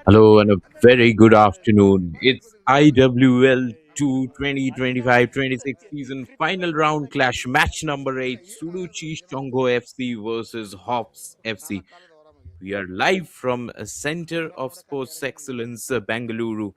Hello and a very good afternoon. It's IWL 2 2025-26 season final round clash match number 8 Suruchi Sangha FC versus HOPS FC. We are live from a center of sports excellence Bangalore.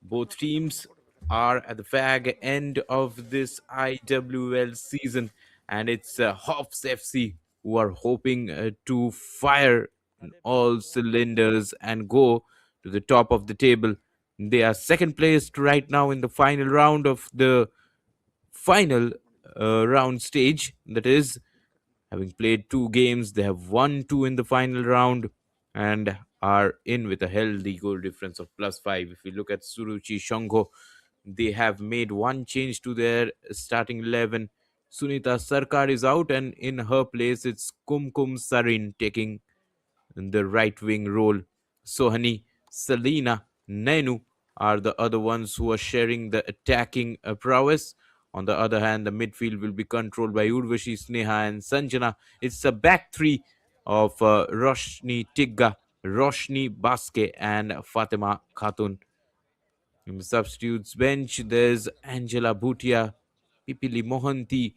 Both teams are at the fag end of this IWL season, and it's Hops FC who are hoping to fire on all cylinders and go to the top of the table. They are second placed right now in the final round of the final round stage. That is, having played two games, they have won two in the final round and are in with a healthy goal difference of +5. If we look at Suruchi Sangha, they have made one change to their starting 11. Sunita Sarkar is out, and in her place, it's Kumkum Sarin taking the right wing role. Sohani, Selina, Nainu are the other ones who are sharing the attacking prowess. On the other hand, the midfield will be controlled by Urvashi, Sneha, and Sanjana. It's a back three of Roshni Tigga, Roshni Baske, and Fatima Khatun. In the substitutes bench, there's Angela Bhutia, Pipili Mohanty,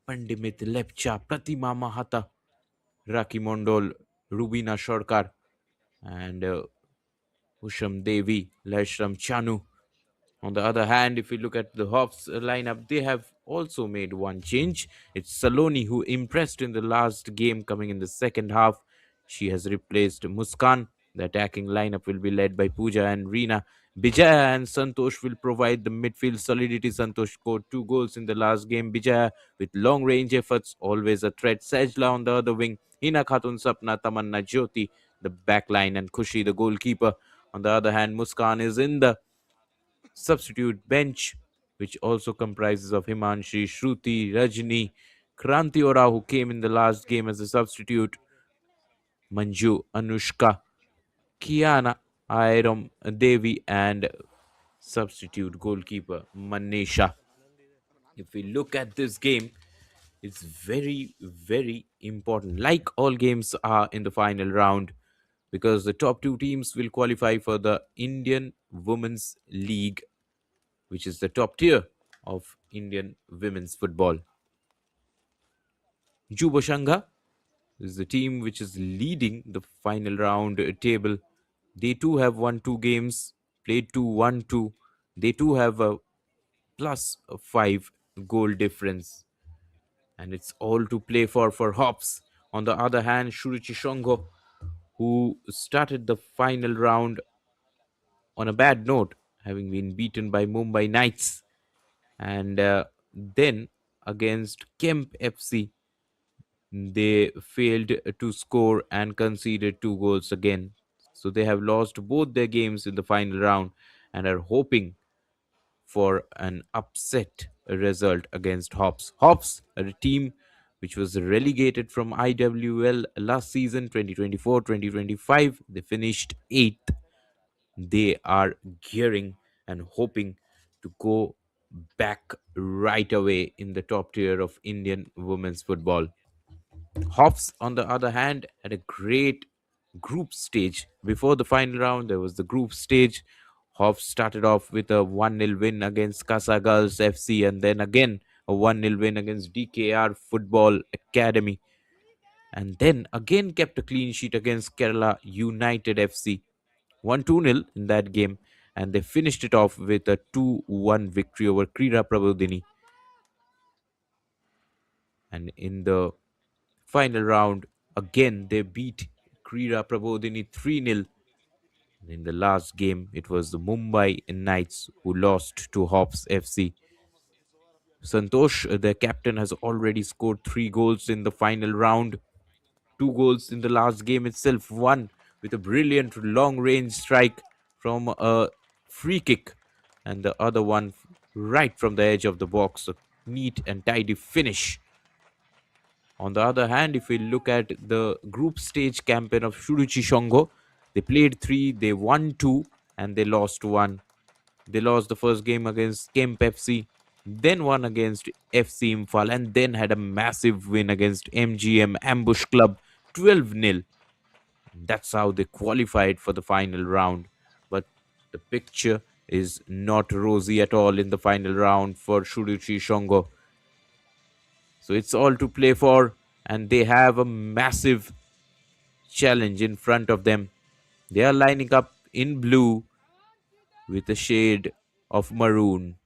Pandimit Lepcha, Pratima Mahata, Raki Mondol, Rubina Shorkar, and Usham Devi, Lashram Chanu. On the other hand, if we look at the Hawks lineup, they have also made one change. It's Saloni who impressed in the last game coming in the second half. She has replaced Muskan. The attacking lineup will be led by Pooja and Reena. Bijaya and Santosh will provide the midfield solidity. Santosh scored two goals in the last game. Bijaya with long range efforts, always a threat. Sajla on the other wing. Hina Khatun Sapna, Tamanna Jyoti, the back line, and Kushi, the goalkeeper. On the other hand, Muskan is in the substitute bench, which also comprises of Himanshi, Shruti, Rajni, Kranti Ora, who came in the last game as a substitute, Manju, Anushka, Kiana, Airam Devi, and substitute goalkeeper Manesha. If we look at this game, it's very, very important, like all games are in the final round, because the top two teams will qualify for the Indian Women's League, which is the top tier of Indian women's football. Juba Shangha is the team which is leading the final round table. They too have won two games, played 2-1-2. They too have a +5 goal difference, and it's all to play for Hops. On the other hand, Suruchi Sangha, who started the final round on a bad note, having been beaten by Mumbai Knights, and then against Kemp FC, they failed to score and conceded two goals again. So they have lost both their games in the final round and are hoping for an upset result against Hops. Hops are a team which was relegated from IWL last season 2024-2025. They finished 8th. They are gearing and hoping to go back right away in the top tier of Indian women's football. Hops, on the other hand, had a great group stage. Before the final round, there was the group stage. Hops started off with a 1-0 win against Casa Girls FC, and then again a 1-0 win against DKR Football Academy, and then again kept a clean sheet against Kerala United FC. 1-2-0 in that game, and they finished it off with a 2-1 victory over Krida Prabodhini. And in the final round, again they beat Krida Prabodhini 3-0. In the last game, it was the Mumbai Knights who lost to Hops FC. Santosh, the captain, has already scored 3 goals in the final round. 2 goals in the last game itself, one with a brilliant long range strike from a free kick, and the other one right from the edge of the box. A neat and tidy finish. On the other hand, if we look at the group stage campaign of Suruchi Sangha, they played 3, they won 2, and they lost 1. They lost the first game against Kemp FC. then won against FC Imphal, and then had a massive win against MGM Ambush Club 12-0. That's how they qualified for the final round. But the picture is not rosy at all in the final round for Suruchi Sangha. So it's all to play for, and they have a massive challenge in front of them. They are lining up in blue with a shade of maroon.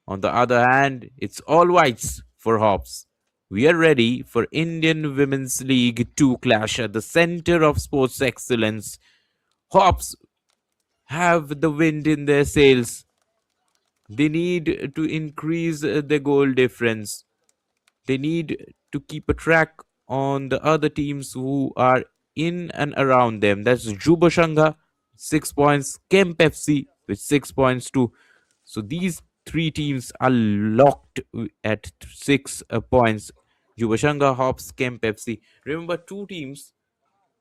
On the other hand, it's all whites for Hops. We are ready for Indian Women's League 2 clash at the center of sports excellence. Hops have the wind in their sails. They need to increase the goal difference. They need to keep a track on the other teams who are in and around them. That's Juba Shanga, 6 points, Kemp FC with 6 points too. So these three teams are locked at 6 points. Juba Shanga, Hops, Kemp FC. Remember, two teams,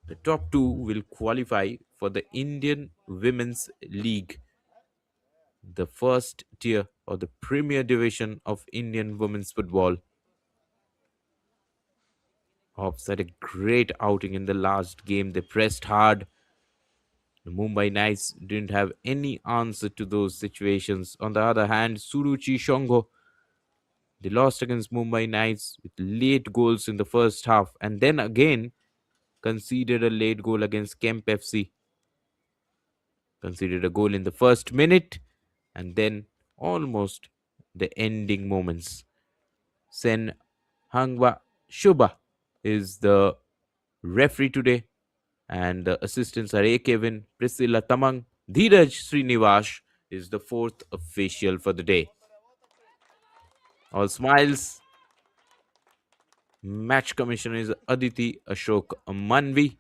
the top two, will qualify for the Indian Women's League, the first tier or the premier division of Indian women's football. Hops had a great outing in the last game. They pressed hard. The Mumbai Knights didn't have any answer to those situations. On the other hand, Suruchi Sangha, they lost against Mumbai Knights with late goals in the first half, and then again conceded a late goal against Kemp FC. Conceded a goal in the first minute, and then almost the ending moments. Sen Hangwa Shubha is the referee today, and the assistants are A. Kevin, Priscilla Tamang, Dheeraj Srinivas is the fourth official for the day. All smiles. Match commissioner is Aditi Ashok Manvi,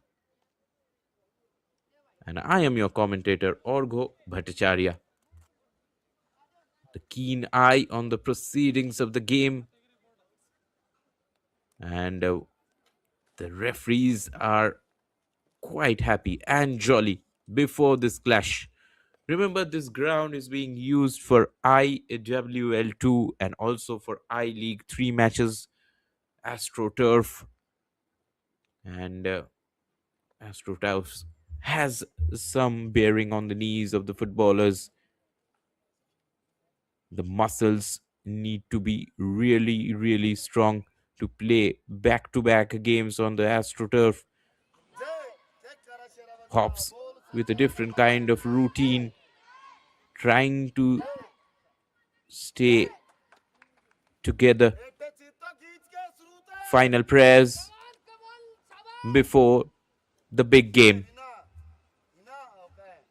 and I am your commentator Orgho Bhattacharya. The keen eye on the proceedings of the game, and the referees are quite happy and jolly before this clash. Remember, this ground is being used for IWL 2 and also for I League 3 matches, AstroTurf, and AstroTurf has some bearing on the knees of the footballers. The muscles need to be really, really strong to play back to back games on the AstroTurf. Hops with a different kind of routine, trying to stay together. Final prayers before the big game.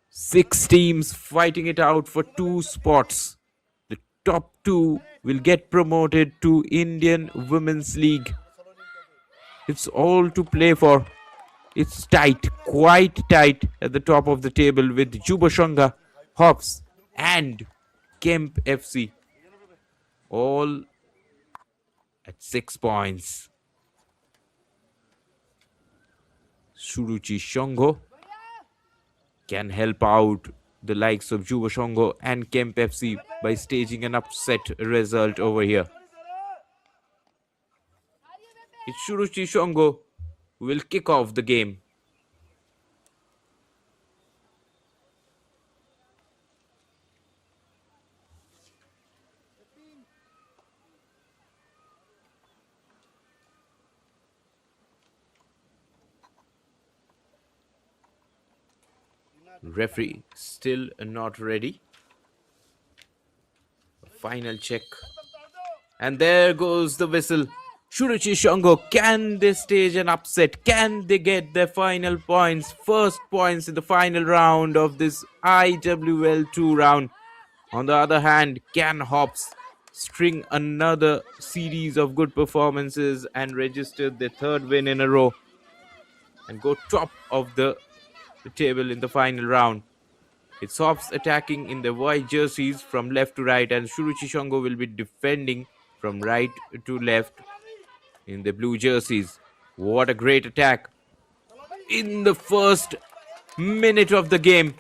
6 teams fighting it out for 2 spots. The top 2 will get promoted to Indian Women's League. It's all to play for. It's tight, quite tight at the top of the table with Juba Shanga, Hops, and Kemp FC all at 6 points. Suruchi Sangha can help out the likes of Juba Shanga and Kemp FC by staging an upset result over here. It's Suruchi Sangha who will kick off the game. Referee still not ready. Final check. And there goes the whistle. Suruchi Sangha, can they stage an upset? Can they get their final points? First points in the final round of this IWL 2 round. On the other hand, can Hops string another series of good performances and register their third win in a row and go top of the table in the final round? It's Hops attacking in the white jerseys from left to right, and Suruchi Sangha will be defending from right to left in the blue jerseys. What a great attack in the first minute of the game.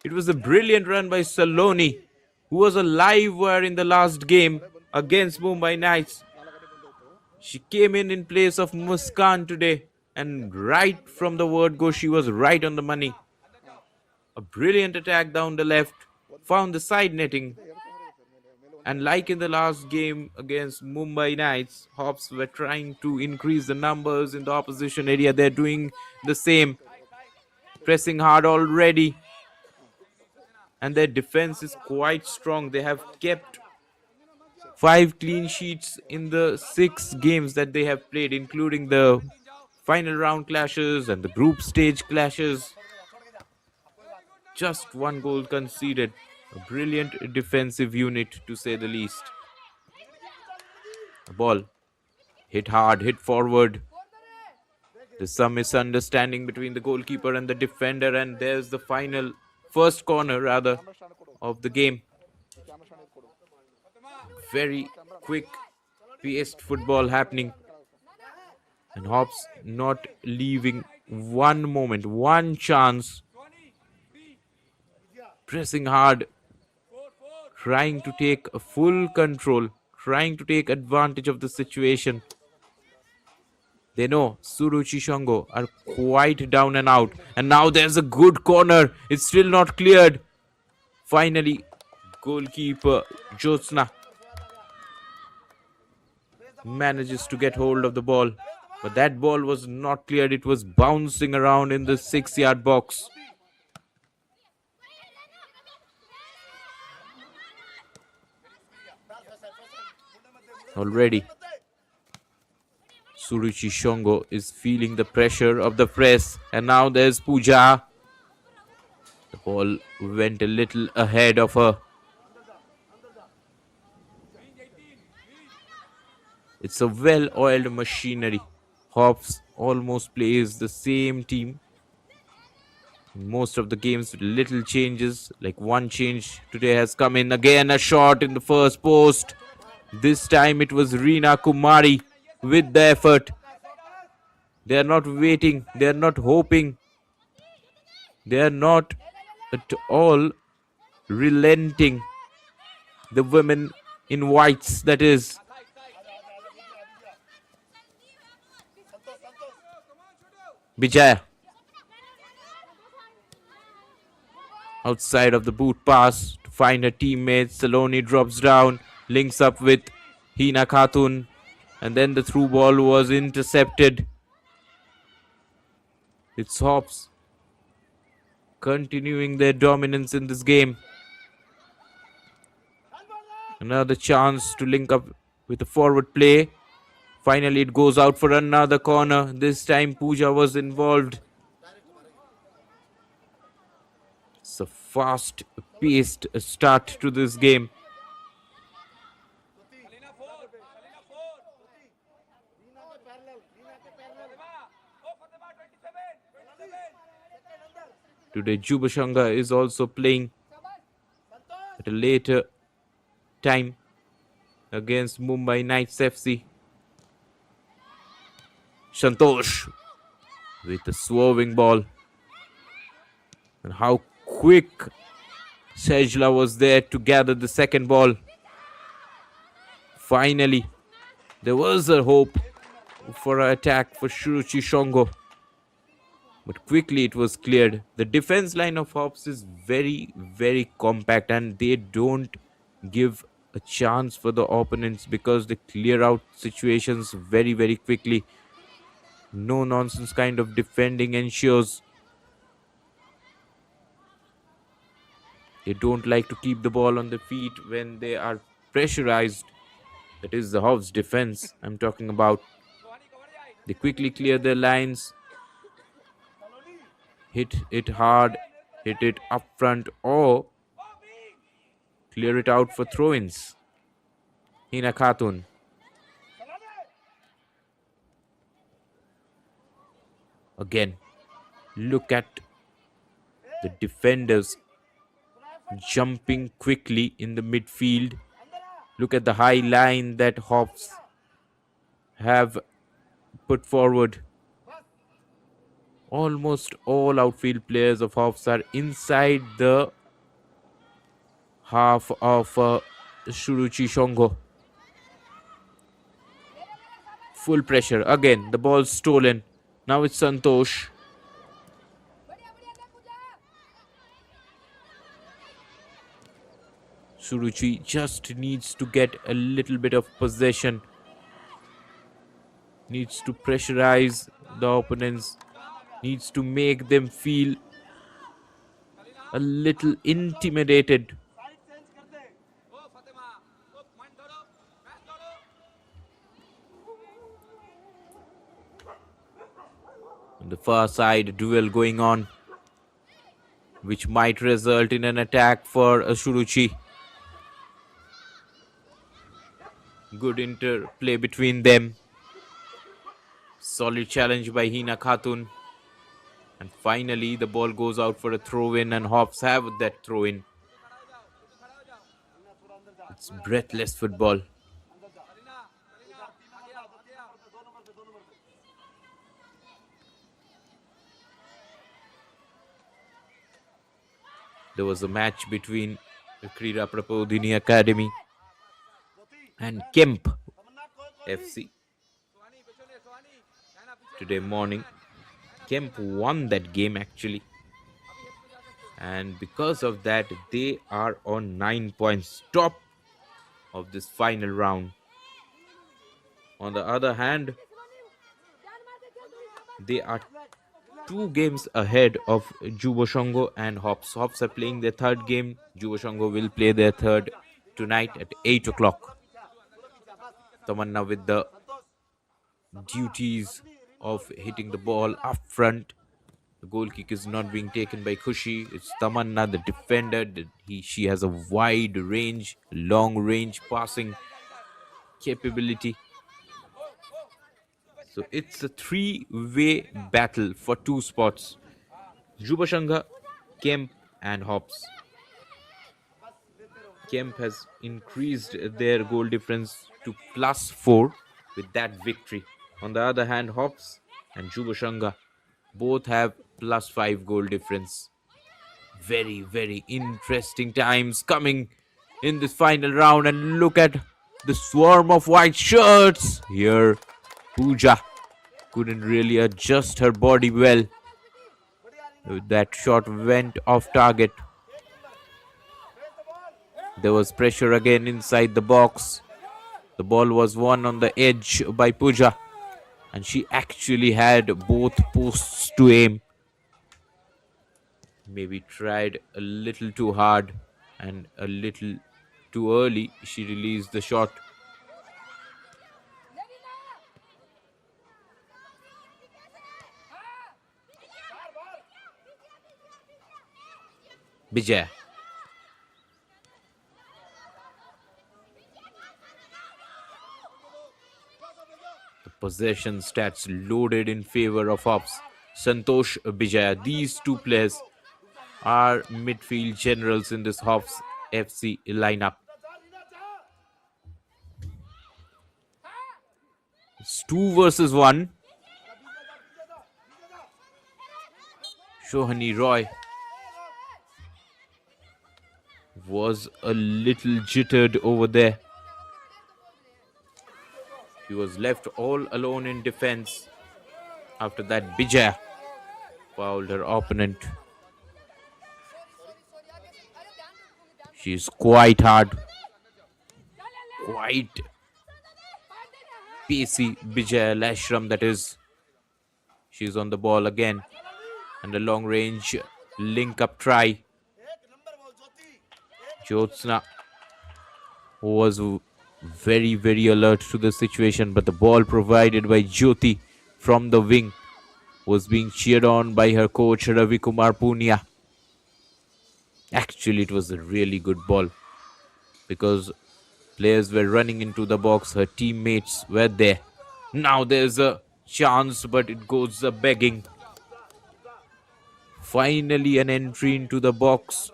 It was a brilliant run by Saloni, who was a live wire in the last game against Mumbai Knights. She came in place of Muskan today, and right from the word go, she was right on the money. A brilliant attack down the left, found the side netting, and like in the last game against Mumbai Knights, Hops were trying to increase the numbers in the opposition area. They're doing the same, pressing hard already, and their defense is quite strong. They have kept 5 clean sheets in the 6 games that they have played, including the final round clashes and the group stage clashes. Just 1 goal conceded. A brilliant defensive unit, to say the least. The ball hit hard, hit forward. There's some misunderstanding between the goalkeeper and the defender, and there's the final first corner, rather, of the game. Very quick paced football happening, and Hops not leaving one moment, one chance, pressing hard, trying to take a full control, trying to take advantage of the situation. They know Suruchi Sangha are quite down and out, and now there's a good corner. It's still not cleared. Finally, goalkeeper Jyotsna manages to get hold of the ball, but that ball was not cleared. It was bouncing around in the 6-yard box. Already, Suruchi Sangha is feeling the pressure of the press, and now there's Pooja. The ball went a little ahead of her. It's a well-oiled machinery. Hops almost plays the same team in most of the games with little changes. Like one change today has come in. Again, a shot in the first post. This time it was Reena Kumari with the effort. They are not waiting. They are not hoping. They are not at all relenting. The women in whites, that is. Vijaya. Outside of the boot pass to find her teammate. Saloni drops down, links up with Hina Khatun, and then the through ball was intercepted. It's Hops continuing their dominance in this game. Another chance to link up with a forward play. Finally, it goes out for another corner. This time, Pooja was involved. It's a fast-paced start to this game. Today, Juba Sangha is also playing at a later time against Mumbai Knights FC. Santosh with a swerving ball. And how quick Sejla was there to gather the second ball. Finally, there was a hope for an attack for Suruchi Sangha, but quickly it was cleared. The defense line of Hops is very, very compact, and they don't give a chance for the opponents because they clear out situations very, very quickly. No nonsense kind of defending ensures. They don't like to keep the ball on the feet when they are pressurized. That is the Hops defense I'm talking about. They quickly clear their lines. Hit it hard, hit it up front, or clear it out for throw-ins. Hina Khatun. Again, look at the defenders jumping quickly in the midfield. Look at the high line that Hops have put forward. Almost all outfield players of Hops are inside the half of Suruchi Sangha. Full pressure. Again, the ball's stolen. Now it's Santosh. Suruchi just needs to get a little bit of possession. Needs to pressurize the opponents. Needs to make them feel a little intimidated. On the far side, duel going on, which might result in an attack for Suruchi. Good interplay between them. Solid challenge by Hina Khatun. And finally, the ball goes out for a throw-in, and Hops have that throw-in. It's breathless football. There was a match between the Krida Prapodhini Academy and Kemp FC today morning. Kemp won that game actually, and because of that they are on 9 points, top of this final round. On the other hand, they are 2 games ahead of Juboshango and Hops. Hops are playing their third game. Juboshango will play their third tonight at 8 o'clock. Tamanna with the duties of hitting the ball up front. The goal kick is not being taken by Khushi. It's Tamanna, the defender. She has a wide range, long range passing capability. So it's a 3-way battle for 2 spots. Jubashanga, Kemp and Hops. Kemp has increased their goal difference to +4 with that victory. On the other hand, Hops and Jubashanga both have +5 goal difference. Very, very interesting times coming in this final round. And look at the swarm of white shirts. Here, Pooja couldn't really adjust her body well. That shot went off target. There was pressure again inside the box. The ball was won on the edge by Pooja, and she actually had both posts to aim. Maybe tried a little too hard and a little too early. She released the shot. Bijay. The possession stats loaded in favor of Hops. Santosh Bijaya. These 2 players are midfield generals in this Hops FC lineup. It's 2 versus 1. Shohani Roy was a little jittered over there. She was left all alone in defense. After that, Bijaya fouled her opponent. She is quite hard, quite pacey. Bijaya Lashram, that is. She's on the ball again. And a long range link up try. Jyotsna was very, very alert to the situation, but the ball provided by Jyoti from the wing was being cheered on by her coach Ravi Kumar Punia. Actually, it was a really good ball because players were running into the box. Her teammates were there. Now there's a chance, but it goes a begging. Finally, an entry into the box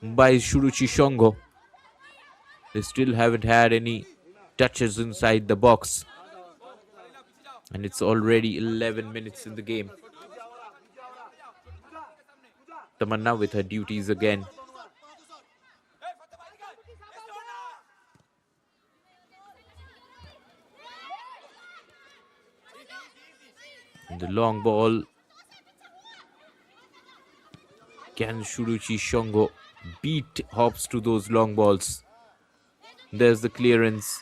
by Suruchi Sangha. They still haven't had any touches inside the box. And it's already 11 minutes in the game. Tamanna with her duties again. And the long ball. Can Suruchi Sangha beat Hops to those long balls? There's the clearance.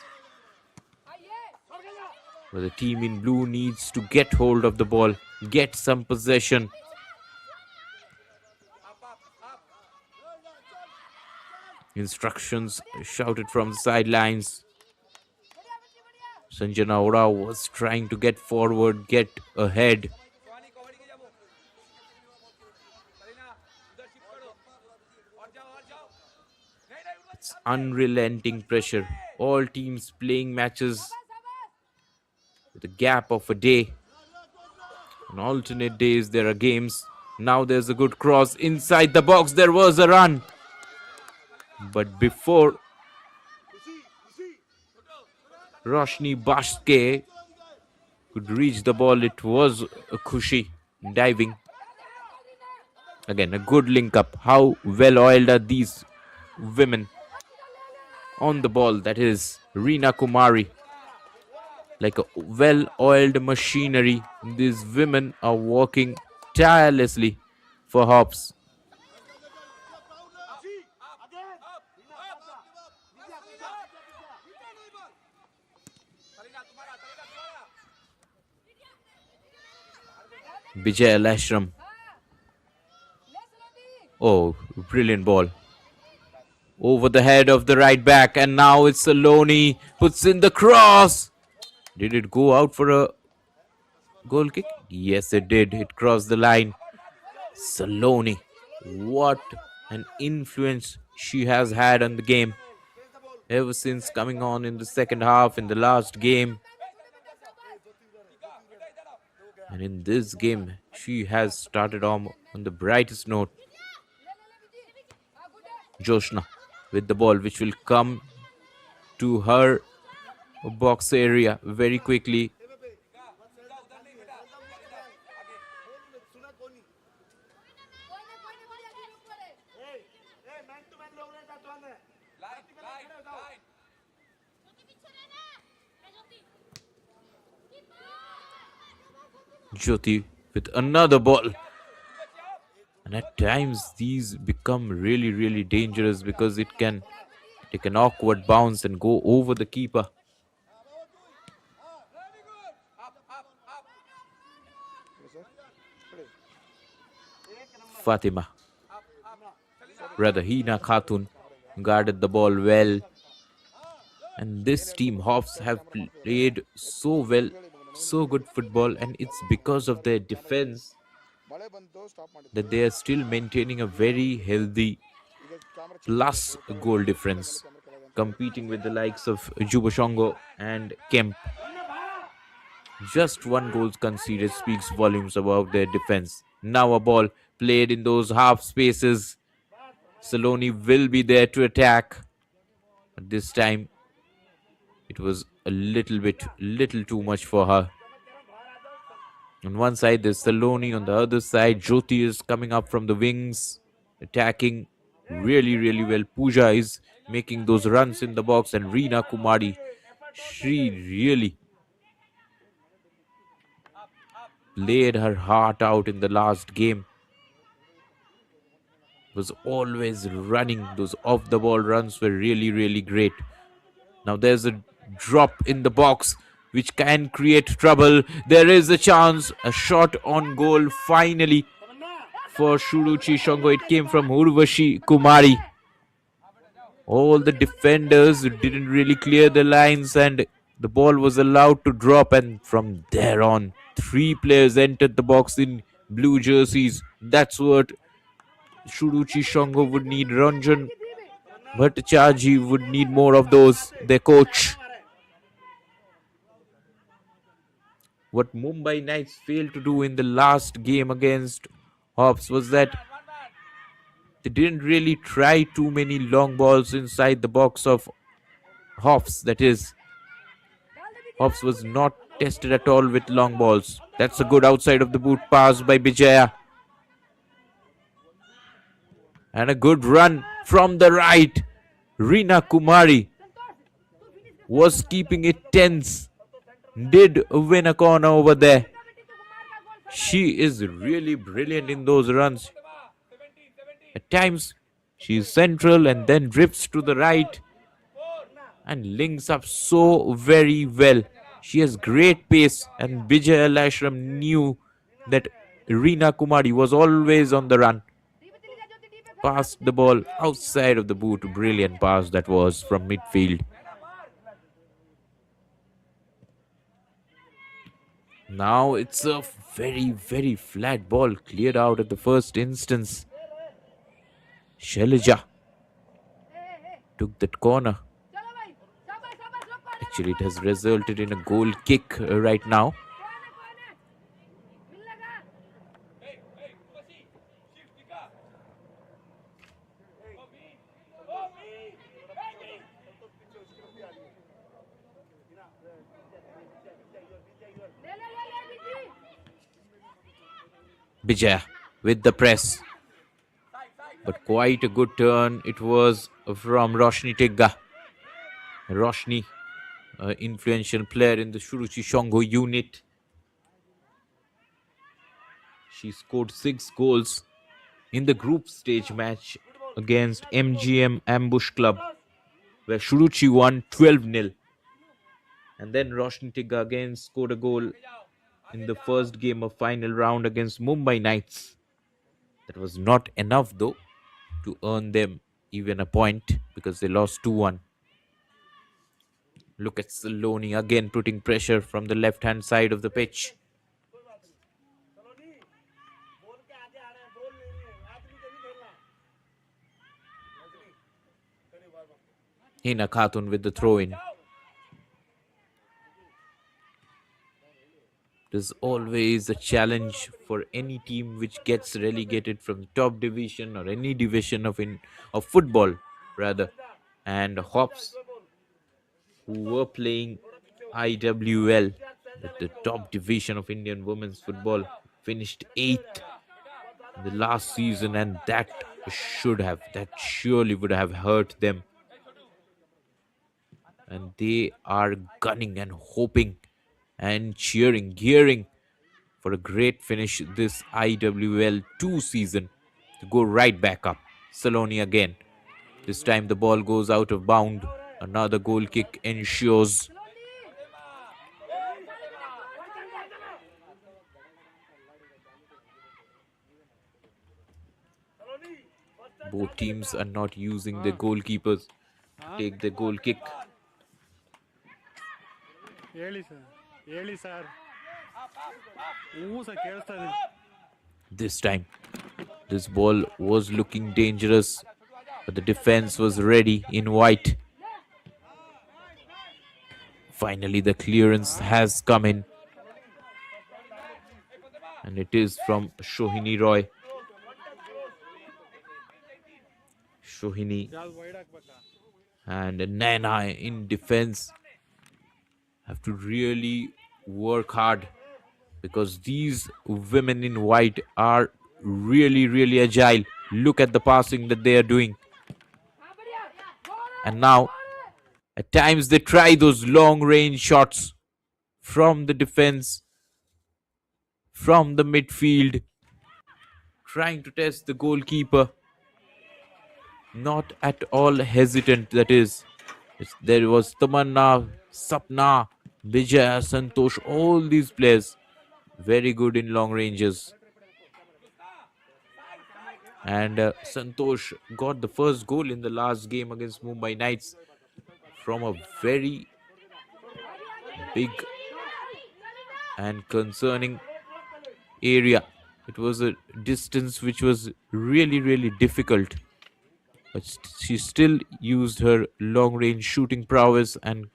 But the team in blue needs to get hold of the ball, get some possession. Instructions shouted from the sidelines. Sanjana Ora was trying to get forward, get ahead. It's unrelenting pressure. All teams playing matches with a gap of a day. On alternate days, there are games. Now there's a good cross inside the box. There was a run. But before Roshni Bashke could reach the ball, it was a Khushi diving. Again, a good link up. How well oiled are these women on the ball? That is Reena Kumari. Like a well-oiled machinery, these women are working tirelessly for Hops. Vijay Lashram. Oh, brilliant ball. Over the head of the right back, and now it's Saloni. Puts in the cross. Did it go out for a goal kick? Yes, it did. It crossed the line. Saloni. What an influence she has had on the game. Ever since coming on in the second half, in the last game. And in this game, she has started on the brightest note. Joshna with the ball, which will come to her box area very quickly. Jyoti with another ball. And at times these become really dangerous because it can take an awkward bounce and go over the keeper. Fatima, rather Hina Khatun, guarded the ball well. And this team, Hops, have played so well, so good football, and it's because of their defense that they are still maintaining a very healthy plus goal difference, competing with the likes of Jubashongo and Kemp. Just one goal conceded speaks volumes about their defense. Now a ball played in those half spaces. Saloni will be there to attack. But this time, it was a little too much for her. On one side, there's Saloni. On the other side, Jyoti is coming up from the wings, attacking really well. Pooja is making those runs in the box, and Reena Kumari, she really played her heart out in the last game. Was always running. Those off the ball runs were really great. Now there's a drop in the box which can create trouble. There is a chance, a shot on goal finally for Suruchi Sangha. It came from Urvashi Kumari. All the defenders didn't really clear the lines and the ball was allowed to drop, and from there on, 3 players entered the box in blue jerseys. That's what Suruchi Sangha would need. Ranjan Bhattacharjee would need more of those, their coach. What Mumbai Knights failed to do in the last game against Hops was that they didn't really try too many long balls inside the box of Hops. That is, Hops was not tested at all with long balls. That's a good outside of the boot pass by Bijaya. And a good run from the right. Reena Kumari was keeping it tense. Did win a corner over there. She is really brilliant in those runs. At times, she is central and then drifts to the right and links up so very well. She has great pace, and Vijay Ashram knew that Reena Kumari was always on the run. Passed the ball outside of the boot. Brilliant pass that was from midfield. Now it's a very, very flat ball cleared out at the first instance. Shailaja took that corner. Actually, it has resulted in a goal kick right now. Bijaya with the press. But quite a good turn it was from Roshni Tegga. Roshni, influential player in the Suruchi Sangha unit. She scored 6 goals in the group stage match against MGM Ambush Club, where Suruchi won 12-0. And then Roshni Tigga again scored a goal in the first game of final round against Mumbai Knights. That was not enough though to earn them even a point because they lost 2-1. Look at Saloni again putting pressure from the left hand side of the pitch. Hina Khatun with the throw in. There's always a challenge for any team which gets relegated from the top division or any division of football rather. And HOPS, who were playing IWL, the top division of Indian women's football, finished 8th in the last season, and that surely would have hurt them. And they are gunning and hoping and cheering, gearing for a great finish this IWL 2 season to go right back up. Saloni again. This time the ball goes out of bound. Another goal kick ensures. Both teams are not using their goalkeepers to take the goal kick. This time, this ball was looking dangerous, but the defense was ready in white. Finally, the clearance has come in. And it is from Shohini Roy. Shohini and Naina in defense have to really work hard because these women in white are really, really agile. Look at the passing that they are doing. And now, at times, they try those long range shots from the defense, from the midfield, trying to test the goalkeeper. Not at all hesitant, that is. There was Tamanna, Sapna, Vijaya, Santosh, all these players very good in long ranges. And Santosh got the first goal in the last game against Mumbai Knights from a very big and concerning area. It was a distance which was really, really difficult. But she still used her long range shooting prowess and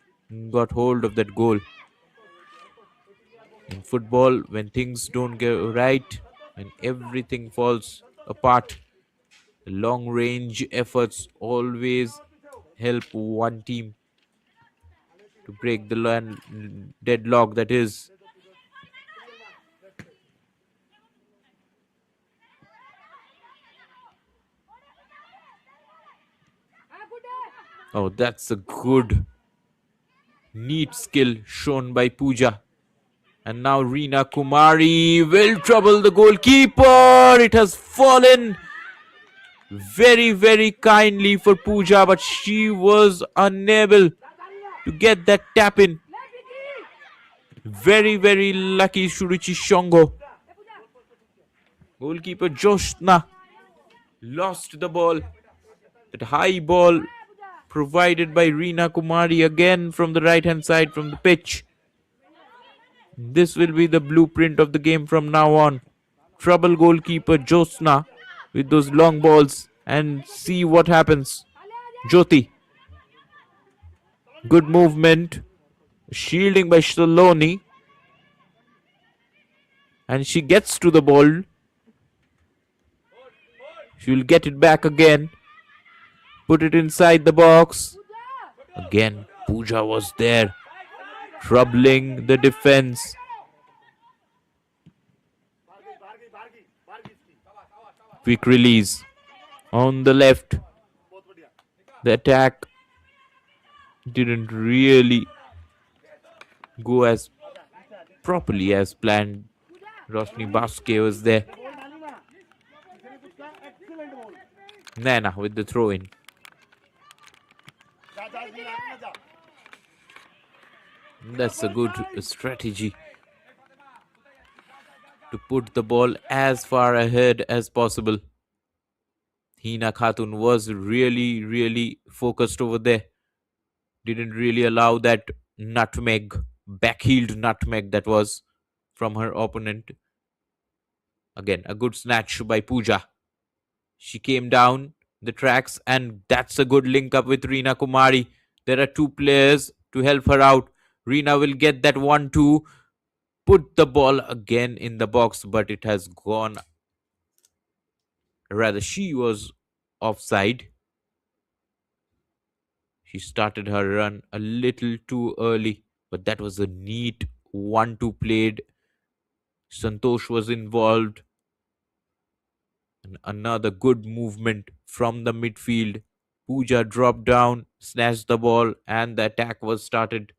got hold of that goal. In football, when things don't go right and everything falls apart, long range efforts always help one team to break the deadlock that is. Oh, that's a good, neat skill shown by Pooja. And now Reena Kumari will trouble the goalkeeper. It has fallen very, very kindly for Pooja, but she was unable to get that tap in. Very, very lucky Suruchi Sangha. Goalkeeper Joshna lost the ball. That high ball provided by Reena Kumari again from the right hand side from the pitch. This will be the blueprint of the game from now on. Trouble goalkeeper Josna with those long balls and see what happens. Jyoti, good movement, shielding by Shaloni, and she gets to the ball. She will get it back again, put it inside the box. Again, Pooja was there, troubling the defense. Quick release on the left. The attack didn't really go as properly as planned. Roshni Baske was there. Nana with the throw in. That's a good strategy to put the ball as far ahead as possible. Hina Khatun was really, really focused over there. Didn't really allow that nutmeg, backheeled nutmeg that was from her opponent. Again, a good snatch by Pooja. She came down the tracks, and that's a good link up with Reena Kumari. There are two players to help her out. Reena will get that 1-2, put the ball again in the box, but it has gone. Rather, she was offside. She started her run a little too early, but that was a neat 1-2 played. Santosh was involved. And another good movement from the midfield. Pooja dropped down, snatched the ball, and the attack was started.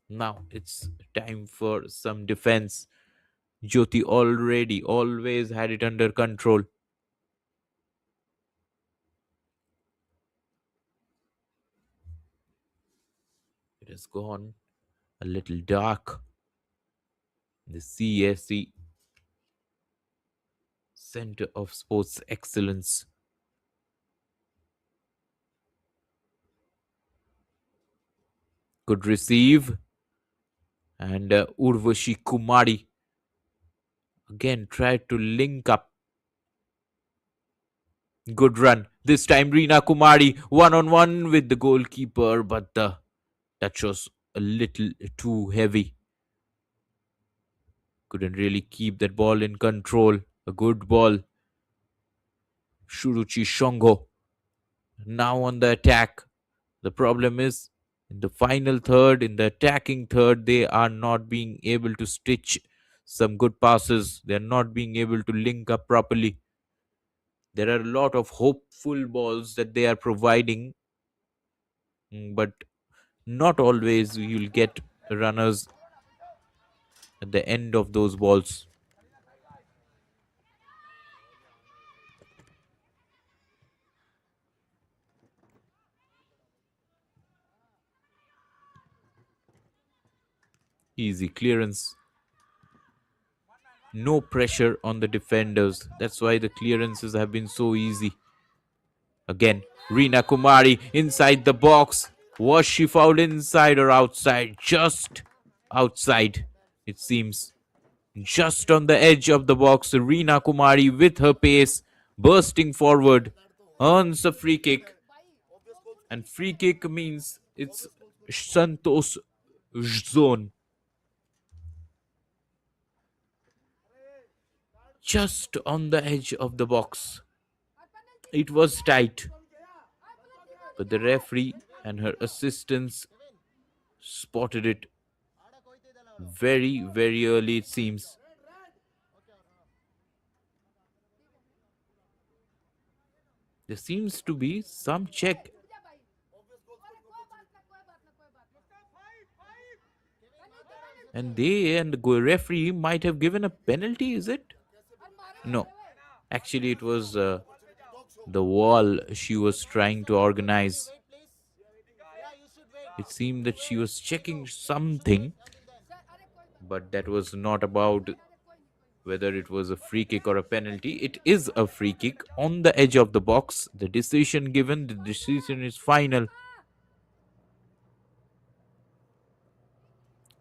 Now it's time for some defense. Jyoti already always had it under control. It has gone a little dark. The CSE Center of Sports Excellence. Good receive. And Urvashi Kumari again tried to link up. Good run. This time Reena Kumari one-on-one with the goalkeeper, but the touch was a little too heavy. Couldn't really keep that ball in control. A good ball. Suruchi Sangha now on the attack. The problem is in the final third, in the attacking third, they are not being able to stitch some good passes. They are not being able to link up properly. There are a lot of hopeful balls that they are providing, but not always you'll get runners at the end of those balls. Easy clearance. No pressure on the defenders. That's why the clearances have been so easy. Again, Reena Kumari inside the box. Was she fouled inside or outside? Just outside, it seems. Just on the edge of the box, Reena Kumari with her pace bursting forward earns a free kick. And free kick means it's Santos zone. Just on the edge of the box. It was tight, but the referee and her assistants spotted it very, very early, it seems. There seems to be some check, and the referee might have given a penalty. Is it? No, actually, it was the wall she was trying to organize. It seemed that she was checking something, but that was not about whether it was a free kick or a penalty. It is a free kick on the edge of the box. The decision given, the decision is final.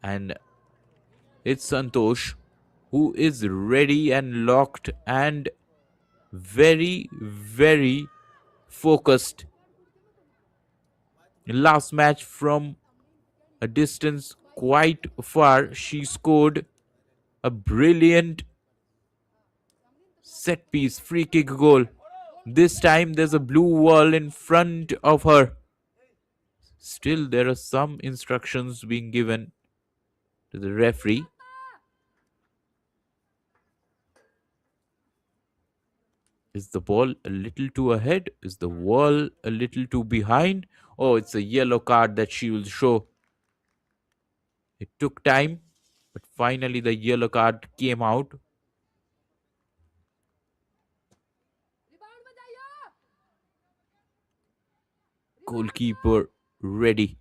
And it's Santosh who is ready and locked and very, very focused. Last match from a distance quite far, she scored a brilliant set piece free kick goal. This time there's a blue wall in front of her. Still, there are some instructions being given to the referee. Is the ball a little too ahead? Is the wall a little too behind? Oh, it's a yellow card that she will show. It took time, but finally the yellow card came out. Goalkeeper ready.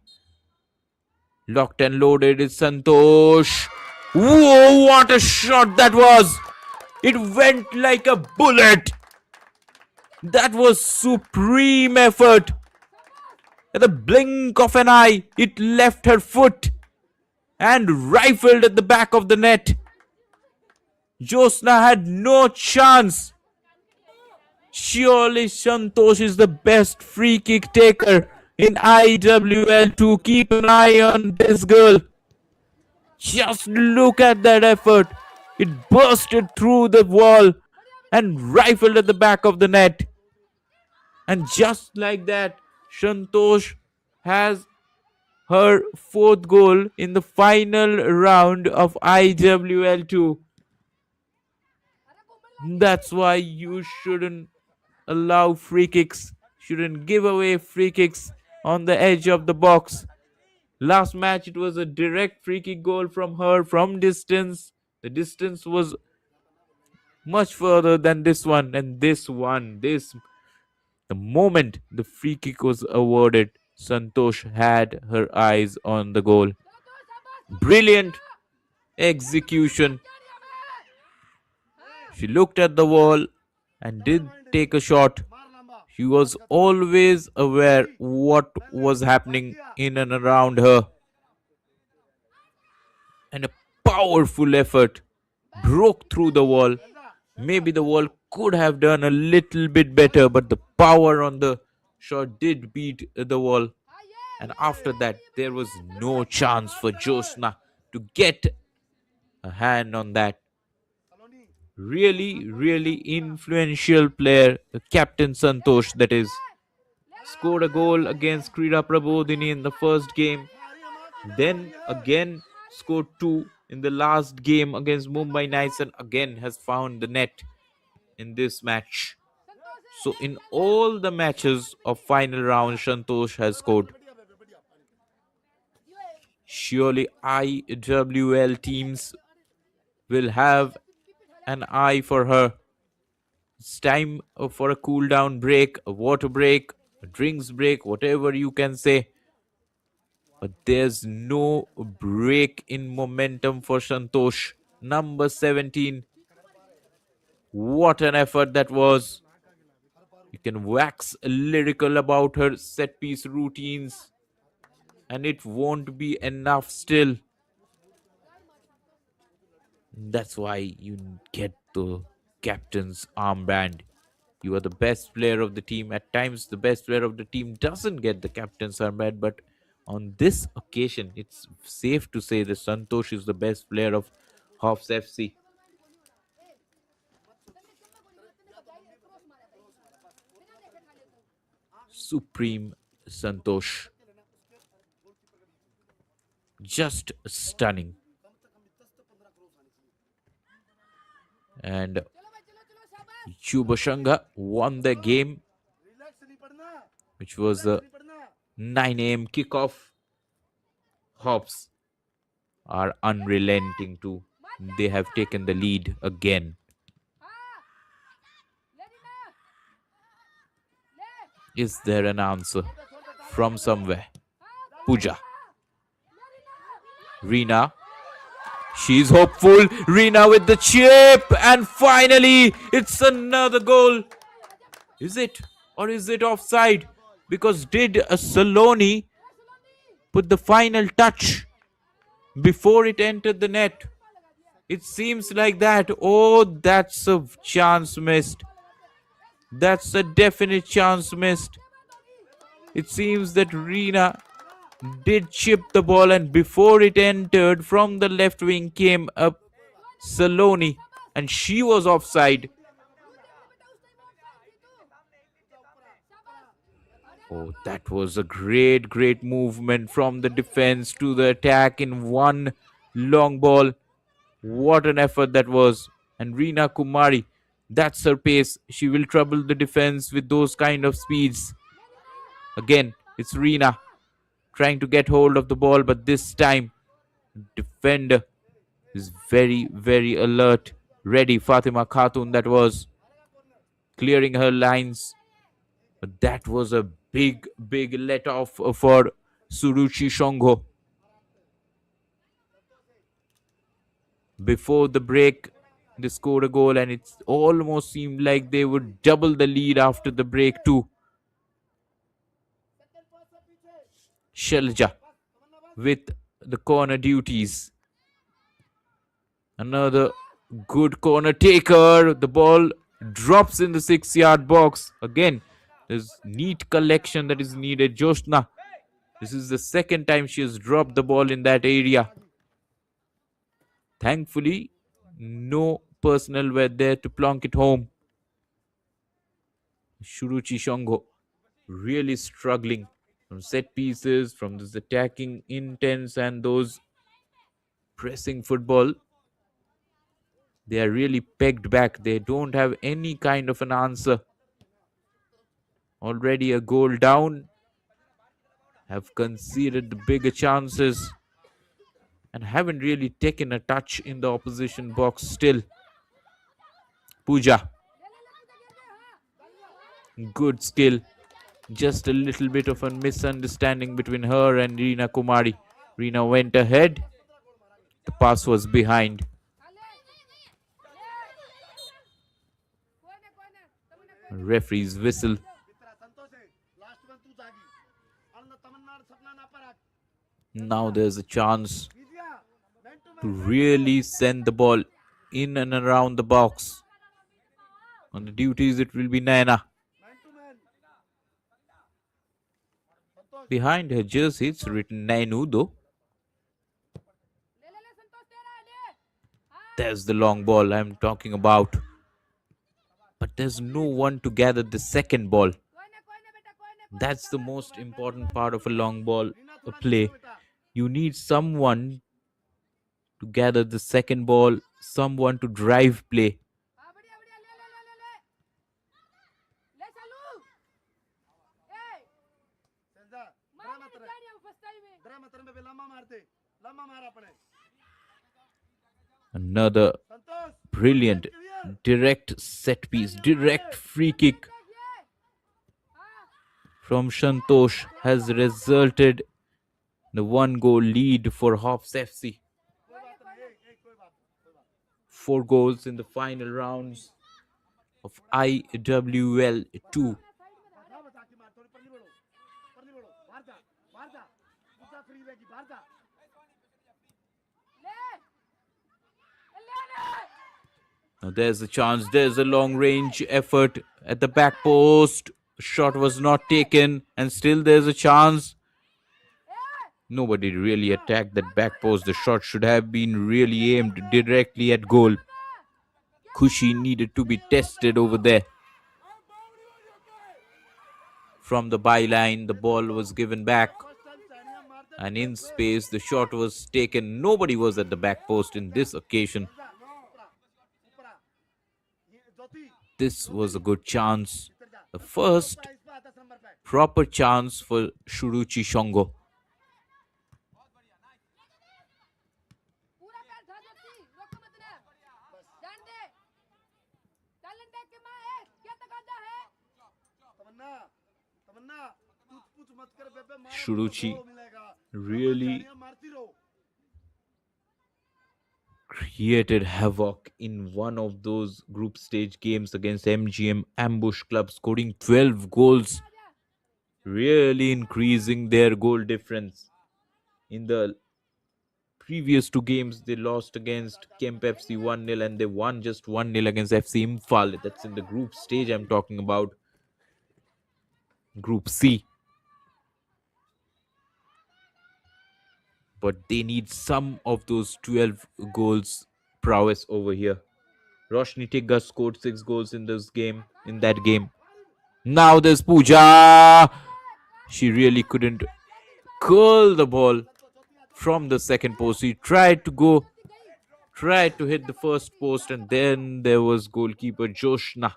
Locked and loaded is Santosh. Whoa, what a shot that was! It went like a bullet. That was supreme effort. At the blink of an eye, it left her foot and rifled at the back of the net. Josna had no chance. Surely Santosh is the best free kick taker in IWL. To keep an eye on this girl. Just look at that effort. It bursted through the wall and rifled at the back of the net. And just like that, Santosh has her fourth goal in the final round of IWL 2. That's why you shouldn't allow free kicks, shouldn't give away free kicks on the edge of the box. Last match, it was a direct free kick goal from her from distance. The distance was much further than this one, and the moment the free kick was awarded, Santosh had her eyes on the goal. Brilliant execution. She looked at the wall and did take a shot. She was always aware what was happening in and around her. And a powerful effort broke through the wall. Maybe the wall could have done a little bit better, but the power on the shot did beat the wall. And after that, there was no chance for Josna to get a hand on that. Really, really influential player, Captain Santosh, that is. Scored a goal against Krida Prabodhini in the first game. Then again scored two in the last game against Mumbai Knights, and again has found the net in this match. So in all the matches of final round, Santosh has scored. Surely IWL teams will have an eye for her. It's time for a cool down break, a water break, a drinks break, whatever you can say. But there's no break in momentum for Santosh. Number 17. What an effort that was. You can wax lyrical about her set piece routines, and it won't be enough still. That's why you get the captain's armband. You are the best player of the team. At times, the best player of the team doesn't get the captain's armband, but on this occasion, it's safe to say that Santosh is the best player of HOPS FC. Supreme Santosh. Just stunning. And Yuba Sangha won the game which was a 9 a.m. kickoff. Hops are unrelenting too. They have taken the lead again. Is there an answer from somewhere? Pooja. Reena. She's hopeful. Reena with the chip. And finally, it's another goal. Is it? Or is it offside? Because did a Saloni put the final touch before it entered the net? It seems like that. Oh, that's a chance missed. That's a definite chance missed. It seems that Reena did chip the ball, and before it entered from the left wing came up Saloni, and she was offside. Oh, that was a great movement from the defense to the attack in one long ball. What an effort that was. And Reena Kumari, that's her pace. She will trouble the defense with those kind of speeds. Again, it's Reena trying to get hold of the ball, but this time, defender is very alert. Ready, Fatima Khatun, that was clearing her lines. But that was a big let off for Suruchi Sangha. Before the break, they scored a goal, and it almost seemed like they would double the lead after the break too. Shalja with the corner duties. Another good corner taker. The ball drops in the 6-yard box. Again, there's neat collection that is needed. Joshna, this is the second time she has dropped the ball in that area. Thankfully, no personnel were there to plonk it home. Suruchi Sangha really struggling from set pieces, from this attacking intense and those pressing football. They are really pegged back. They don't have any kind of an answer. Already a goal down. Have conceded the bigger chances and haven't really taken a touch in the opposition box still. Pooja. Good skill. Just a little bit of a misunderstanding between her and Reena Kumari. Reena went ahead. The pass was behind. Referee's whistle. Now there's a chance to really send the ball in and around the box. On the duties, it will be Naina. Behind her jersey, it's written Nainu though. There's the long ball I'm talking about. But there's no one to gather the second ball. That's the most important part of a long ball play. You need someone to gather the second ball, someone to drive play. Another brilliant direct set piece, direct free kick from Santosh has resulted in the 1-goal lead for HOPS FC. 4 goals in the final rounds of IWL 2. Now there's a chance. There's a long range effort at the back post. Shot was not taken, and still there's a chance. Nobody really attacked that back post. The shot should have been really aimed directly at goal. Kushi needed to be tested over there. From the byline, the ball was given back. And in space, the shot was taken. Nobody was at the back post in this occasion. This was a good chance. The first proper chance for Suruchi Sangha. Suruchi really created havoc in one of those group stage games against MGM Ambush Club, scoring 12 goals, really increasing their goal difference. In the previous two games, they lost against Kemp FC 1-0 and they won just 1-0 against FC Imphal. That's in the group stage I'm talking about, Group C. But they need some of those 12 goals prowess over here. Roshni Tigga scored 6 goals in that game. Now there's Pooja. She really couldn't curl the ball from the second post. He tried to hit the first post, and then there was goalkeeper Joshna.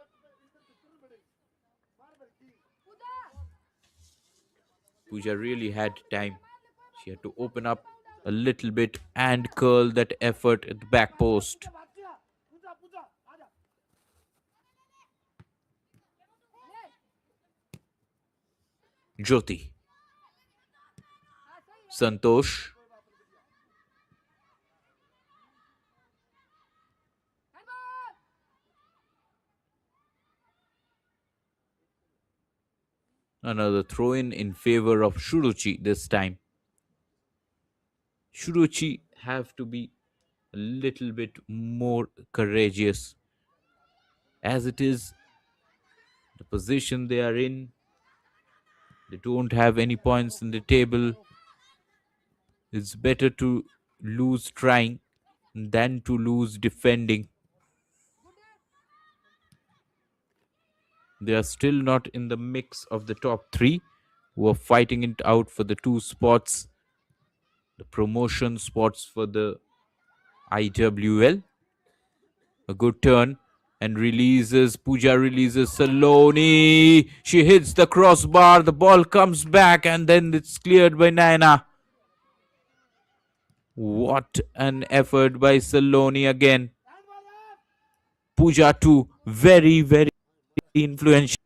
Pooja really had time. She had to open up a little bit and curl that effort at the back post. Jyoti. Santosh. Another throw in favor of Suruchi this time. Suruchi have to be a little bit more courageous. As it is, the position they are in, they don't have any points in the table. It's better to lose trying than to lose defending. They are still not in the mix of the top three who are fighting it out for the two spots, the promotion spots for the IWL. A good turn and Pooja releases Saloni. She hits the crossbar, the ball comes back and then it's cleared by Naina. What an effort by Saloni again. Pooja too, very, very influential.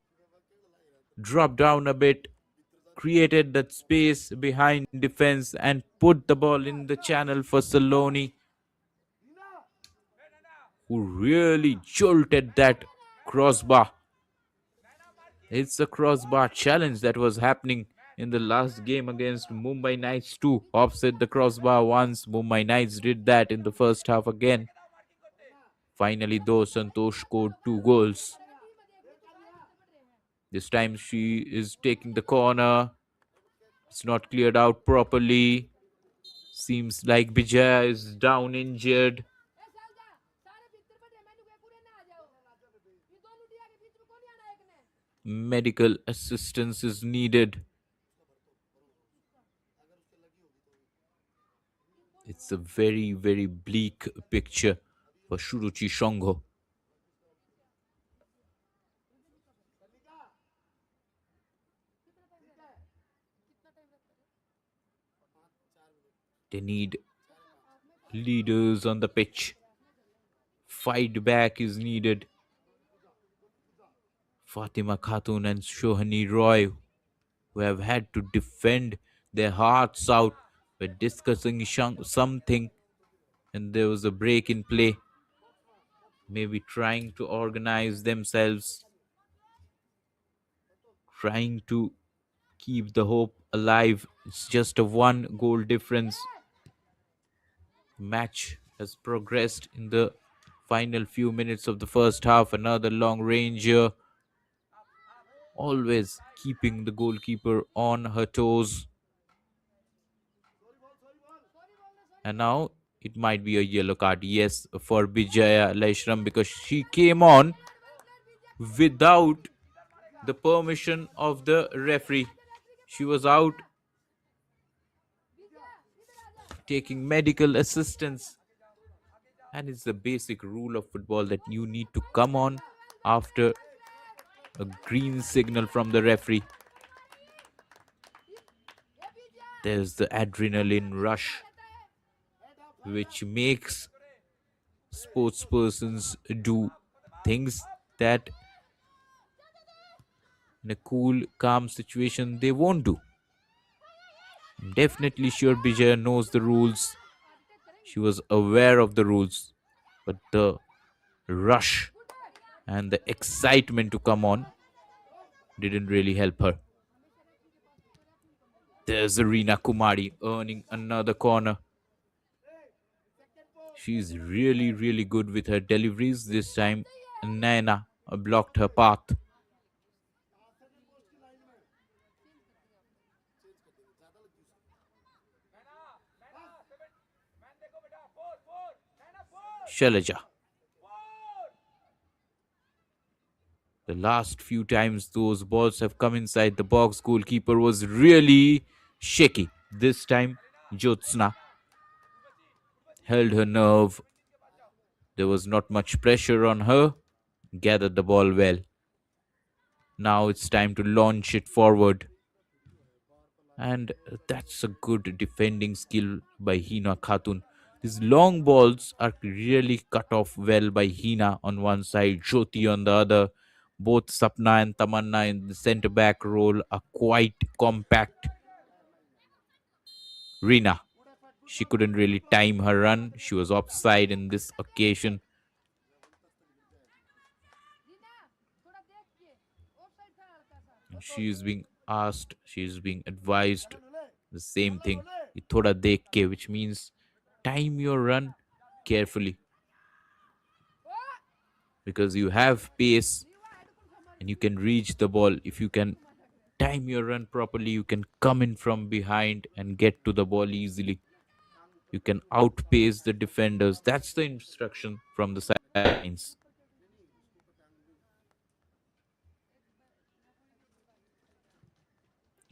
Dropped down a bit, created that space behind defense and put the ball in the channel for Saloni, who really jolted that crossbar. It's a crossbar challenge that was happening in the last game against Mumbai Knights too. Offset the crossbar once. Mumbai Knights did that in the first half again. Finally, though, Santosh scored 2 goals. This time she is taking the corner. It's not cleared out properly. Seems like Bijaya is down injured. Medical assistance is needed. It's a very, very bleak picture for Suruchi Sangha. They need leaders on the pitch. Fight back is needed. Fatima Khatun and Shohani Roy, who have had to defend their hearts out, were discussing something and there was a break in play. Maybe trying to organize themselves, trying to keep the hope alive. It's just a 1 goal difference. Match has progressed in the final few minutes of the first half. Another long ranger, always keeping the goalkeeper on her toes. And now it might be a yellow card, yes, for Bijaya Laishram, because she came on without the permission of the referee. She was out taking medical assistance. And it's the basic rule of football that you need to come on after a green signal from the referee. There's the adrenaline rush, which makes sports persons do things that in a cool, calm situation they won't do. I'm definitely sure Bijaya knows the rules. She was aware of the rules, but the rush and the excitement to come on didn't really help her. There's Arena Kumari earning another corner. She's really, really good with her deliveries. This time, Naina blocked her path. Shalaja. The last few times those balls have come inside the box, goalkeeper was really shaky. This time, Jyotsna held her nerve. There was not much pressure on her. Gathered the ball well. Now it's time to launch it forward. And that's a good defending skill by Hina Khatun. These long balls are really cut off well by Hina on one side, Jyoti on the other. Both Sapna and Tamanna in the centre back role are quite compact. Rina, she couldn't really time her run. She was offside in this occasion. She is being asked, she is being advised the same thing. "Ye thoda dekh ke," which means time your run carefully because you have pace and you can reach the ball. If you can time your run properly, you can come in from behind and get to the ball easily. You can outpace the defenders. That's the instruction from the sidelines.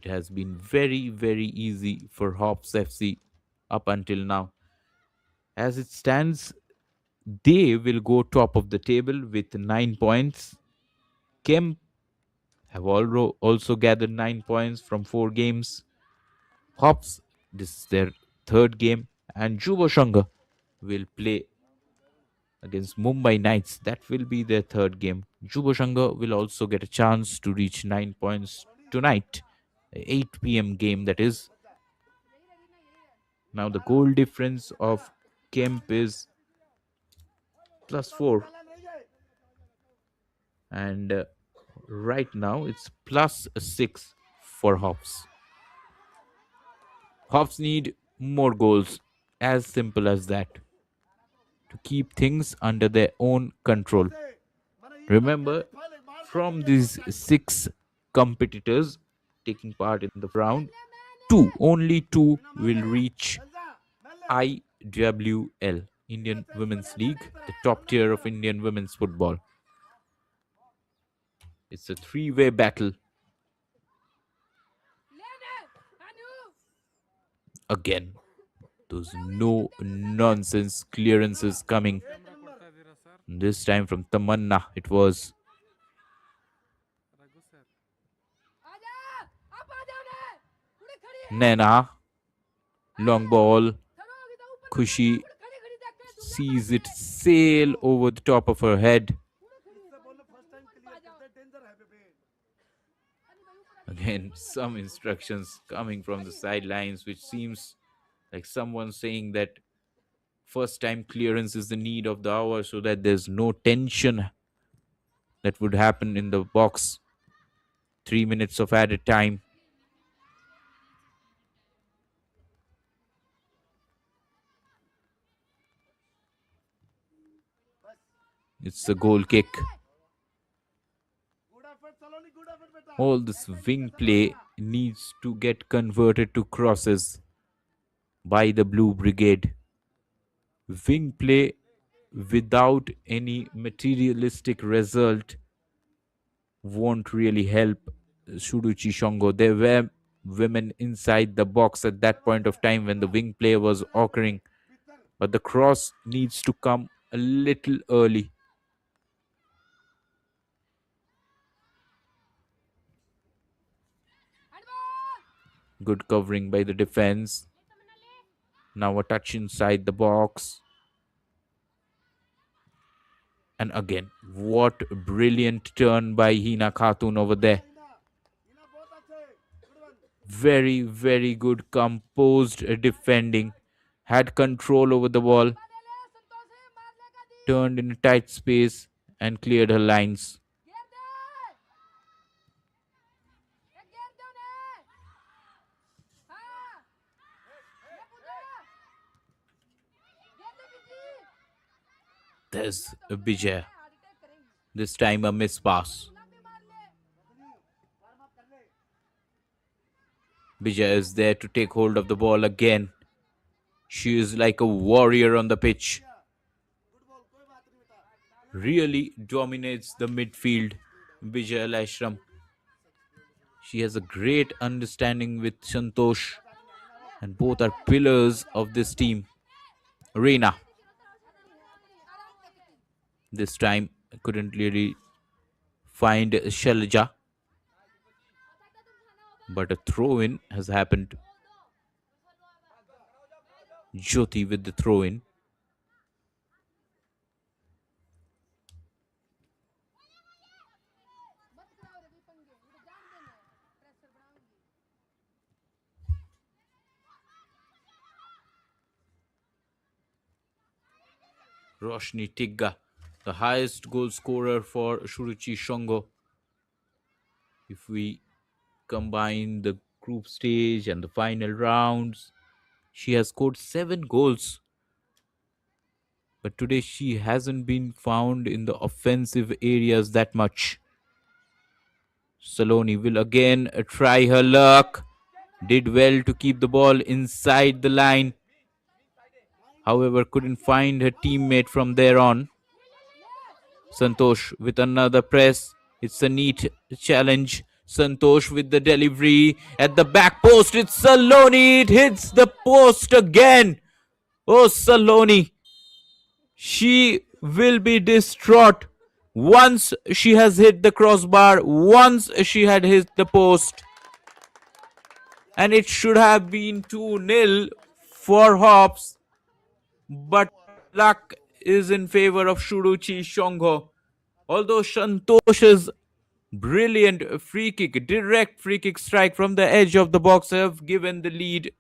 It has been very, very easy for Hops FC up until now. As it stands, they will go top of the table with 9 points. Kemp have also gathered 9 points from 4 games. Hops, this is their third game, and Juba Shanga will play against Mumbai Knights. That will be their third game. Juba Shanga will also get a chance to reach 9 points tonight, 8 p.m. game that is. Now the goal difference of Kemp is +4, and right now it's +6 for Hops. Hops need more goals, as simple as that, to keep things under their own control. Remember, from these 6 competitors taking part in the round, only two will reach IWL, Indian Women's League, the top tier of Indian women's football. It's a three-way battle. Again, those no nonsense clearances coming. This time from Tamanna, it was Nena. Long ball. Kushi sees it sail over the top of her head. Again, some instructions coming from the sidelines, which seems like someone saying that first time clearance is the need of the hour so that there's no tension that would happen in the box. 3 minutes of added time. It's a goal kick. All this wing play needs to get converted to crosses by the Blue Brigade. Wing play without any materialistic result won't really help Suruchi Sangha. There were women inside the box at that point of time when the wing play was occurring, but the cross needs to come a little early. Good covering by the defense. Now a touch inside the box. And again, what a brilliant turn by Hina Khatun over there. Very, very good composed defending. Had control over the ball. Turned in a tight space and cleared her lines. There's a Bijay. This time a miss pass. Bijay is there to take hold of the ball again. She is like a warrior on the pitch. Really dominates the midfield, Bijay Ashram. She has a great understanding with Santosh, and both are pillars of this team. Reena. This time I couldn't really find Shalja, but a throw-in has happened. Jyoti with the throw-in. Roshni Tigga, the highest goal scorer for Suruchi Sangha. If we combine the group stage and the final rounds, she has scored 7 goals. But today she hasn't been found in the offensive areas that much. Saloni will again try her luck. Did well to keep the ball inside the line. However, couldn't find her teammate from there on. Santosh with another press. It's a neat challenge. Santosh with the delivery at the back post. It's Saloni. It hits the post again. Oh, Saloni. She will be distraught. Once she has hit the crossbar, once she had hit the post. And it should have been 2-0 for Hops. But luck is in favor of Suruchi Sangha. Although Santosh's brilliant free kick, direct free kick strike from the edge of the box have given the lead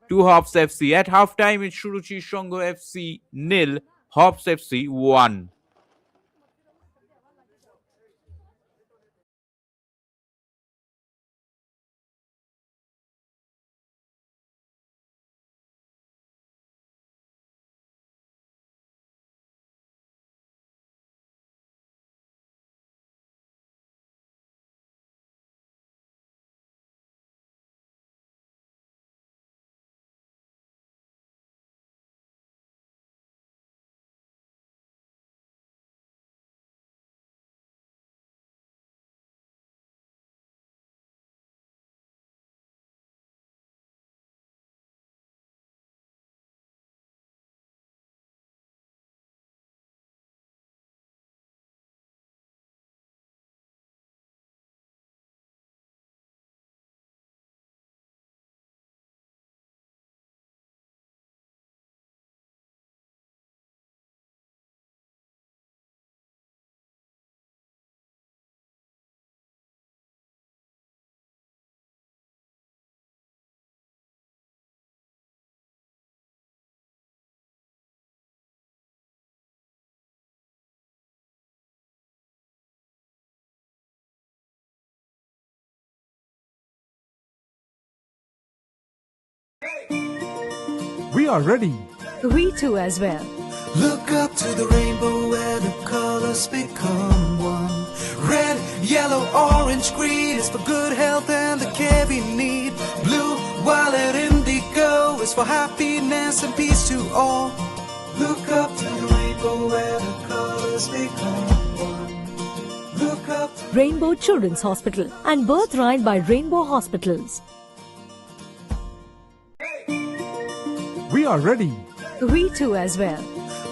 to Hops FC. At halftime, it's Suruchi Sangha FC 0, Hops FC 1. We are ready. We too as well. Look up to the rainbow where the colors become one. Red, yellow, orange, green is for good health and the care we need. Blue, violet, indigo is for happiness and peace to all. Look up to the rainbow where the colors become one. Look up to Rainbow Children's Hospital and Birthright by Rainbow Hospitals. We are ready. We too as well.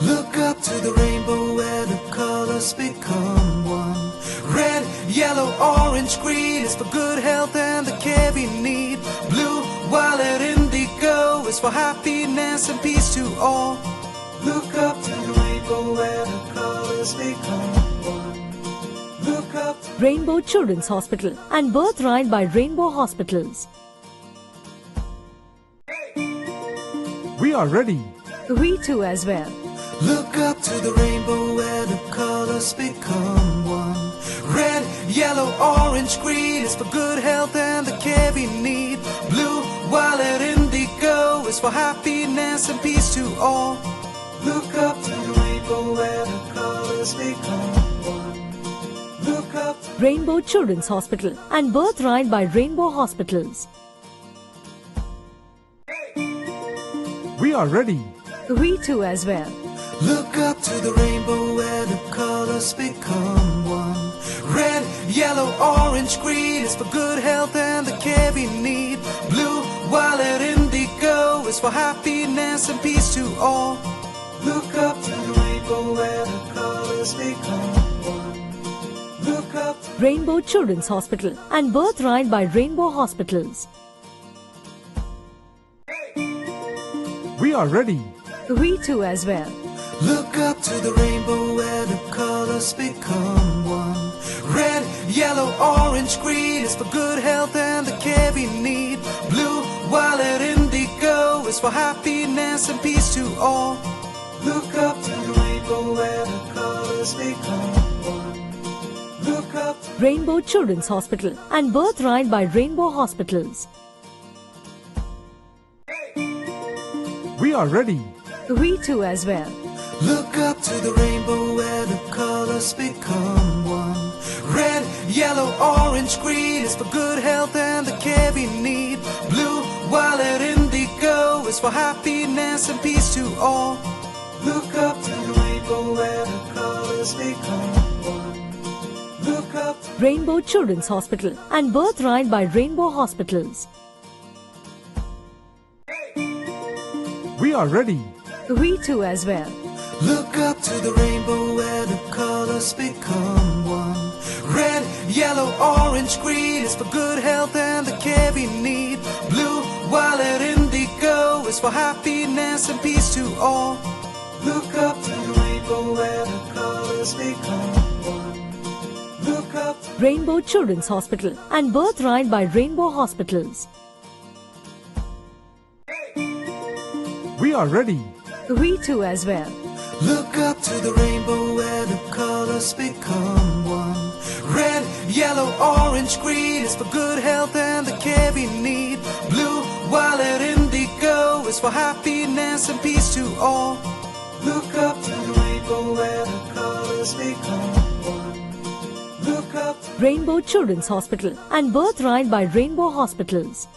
Look up to the rainbow where the colors become one. Red, yellow, orange, green is for good health and the care we need. Blue, is for happiness and peace to all. Look up to the rainbow where the colors become one. Look up. Rainbow Children's Hospital and Birthright by Rainbow Hospitals. We are ready. We too as well. Look up to the rainbow where the colors become one. Red, yellow, orange, green is for good health and the care we need. Blue, violet, indigo is for happiness and peace to all. Look up to the rainbow where the colors become one. Look up. Rainbow Children's Hospital and Birthright by Rainbow Hospitals. We are ready. We too as well. Look up to the rainbow where the colors become one. Red, yellow, orange, green is for good health and the care we need. Blue, violet, indigo is for happiness and peace to all. Look up to the rainbow where the colors become one. Look up. Rainbow Children's Hospital and Birthright by Rainbow Hospitals. We are ready. We too as well. Look up to the rainbow where the colors become one. Red, yellow, orange, green is for good health and the care we need. Blue, violet, indigo is for happiness and peace to all. Look up to the rainbow where the colors become one. Look up. Rainbow Children's Hospital and Birthright by Rainbow Hospitals. We are ready. We too as well. Look up to the rainbow where the colors become one. Red, yellow, orange, green is for good health and the care we need. Blue, violet, indigo is for happiness and peace to all. Look up to the rainbow where the colors become one. Look up. Rainbow Children's Hospital and Birthright by Rainbow Hospitals. We are ready. We too as well. Look up to the rainbow where the colors become one. Red, yellow, orange, green is for good health and the care we need. Blue, violet, indigo is for happiness and peace to all. Look up to the rainbow where the colors become one. Look up. Rainbow Children's Hospital and Birthright by Rainbow Hospitals. We are ready. We too as well. Look up to the rainbow where the colors become one. Red, yellow, orange, green is for good health and the care we need. Blue, violet, indigo is for happiness and peace to all. Look up to the rainbow where the colors become one. Look up. Rainbow Children's Hospital and Birthright by Rainbow Hospitals.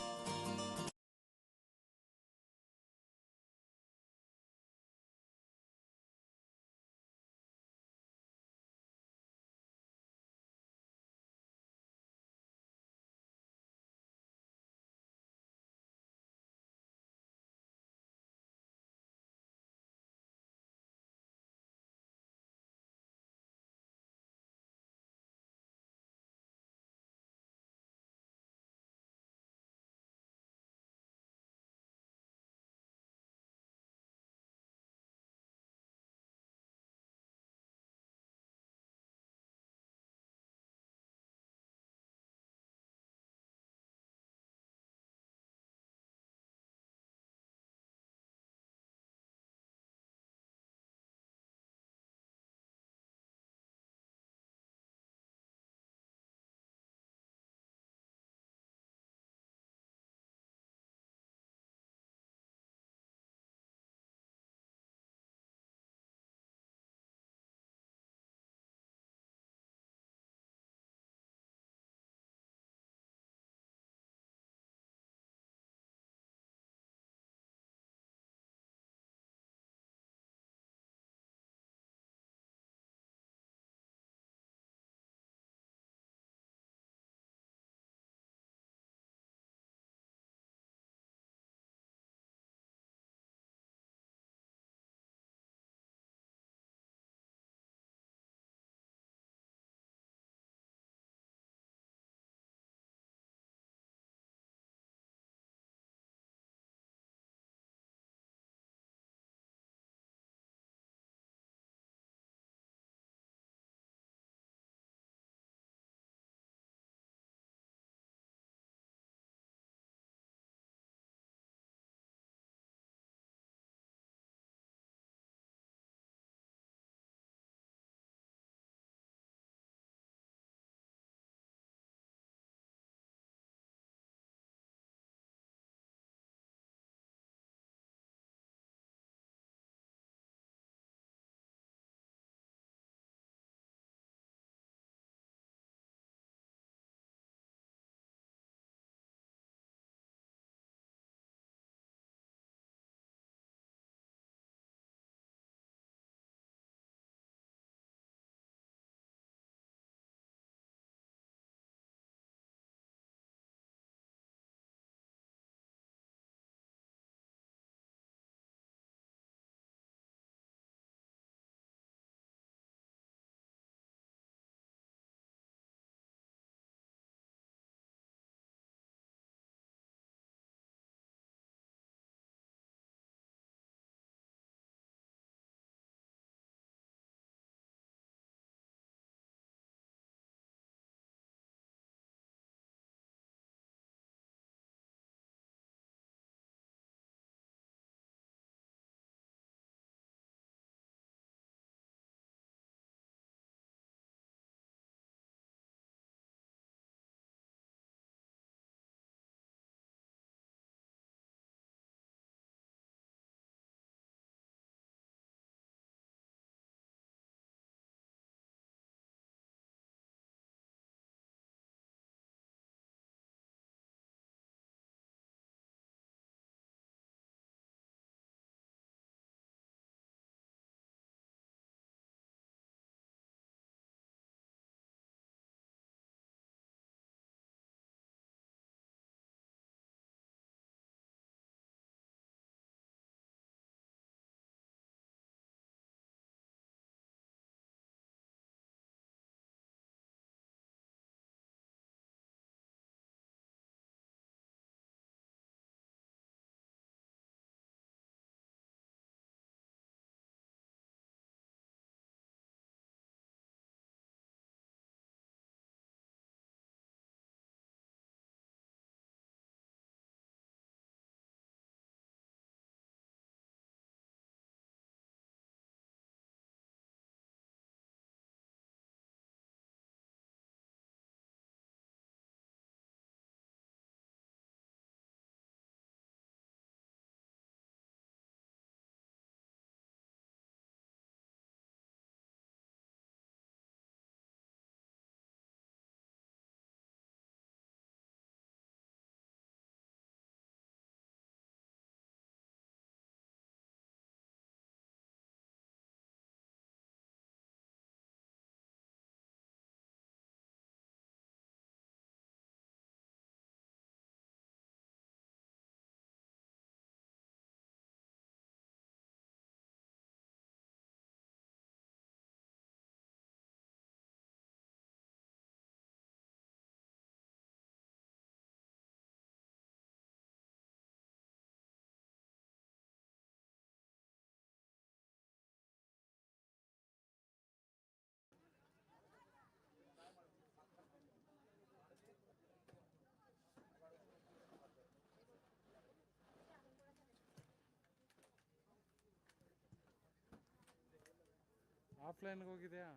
ಆಫ್ಲೈನ್ಗೆ ಹೋಗಿದೆಯಾ?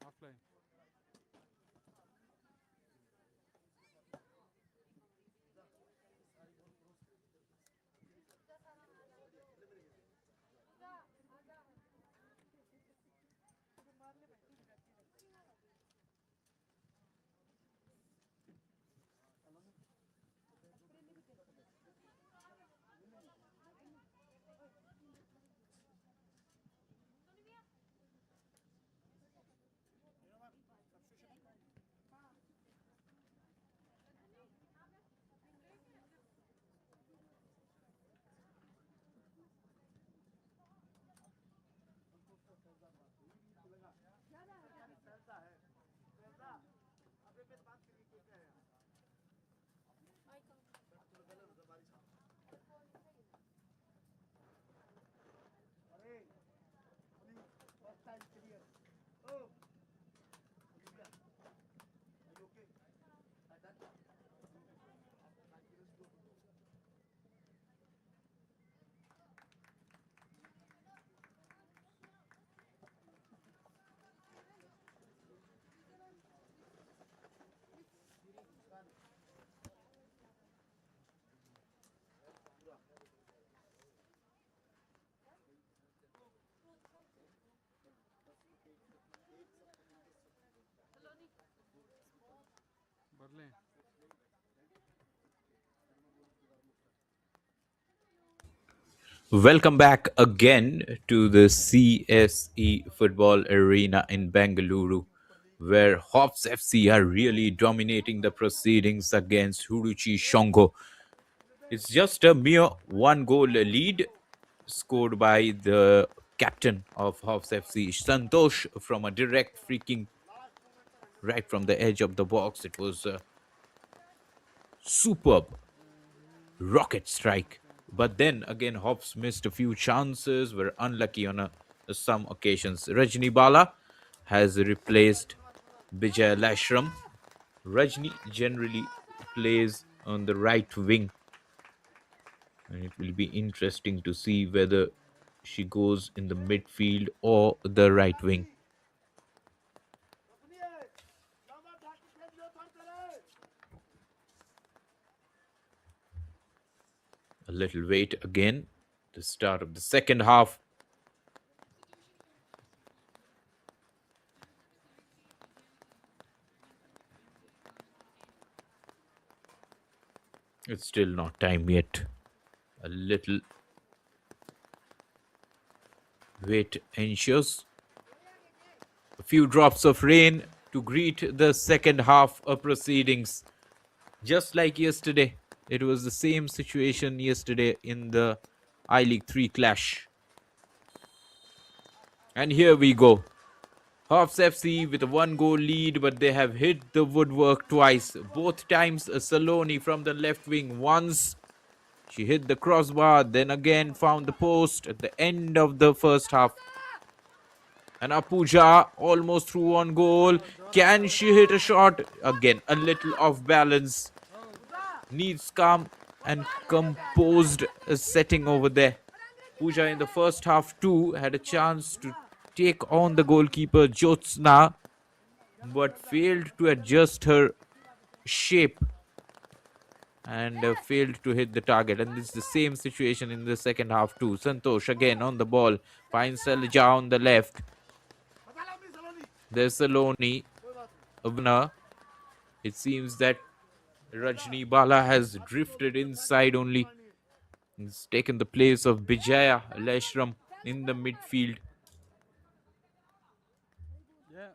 Offline. ಬರಲಿ. Welcome back again to the CSE Football Arena in Bengaluru, where HOPS FC are really dominating the proceedings against Suruchi Sangha. It's just a mere one goal lead scored by the captain of HOPS FC, Santosh, from a direct free kick right from the edge of the box. It was a superb rocket strike. But then again, Hops missed a few chances, were unlucky on some occasions. Rajni Bala has replaced Bijay Lashram. Rajni generally plays on the right wing, and it will be interesting to see whether she goes in the midfield or the right wing. A little wait again. The start of the second half. It's still not time yet. A little wait ensures. A few drops of rain to greet the second half of proceedings. Just like yesterday, it was the same situation yesterday in the I-League 3 clash. And here we go. Hops FC with a one-goal lead, but they have hit the woodwork twice. Both times Saloni from the left wing. Once she hit the crossbar, then again found the post at the end of the first half. And Apuja almost through one goal. Can she hit a shot? Again, a little off balance. Needs calm and composed setting over there. Pooja in the first half too had a chance to take on the goalkeeper Jyotsna, but failed to adjust her shape and failed to hit the target. And this is the same situation in the second half too. Santosh again on the ball, finds Salja on the left. There's Saloni, a winner. It seems that Rajni Bala has drifted inside only. He's taken the place of Bijaya Leshram in the midfield. Yeah.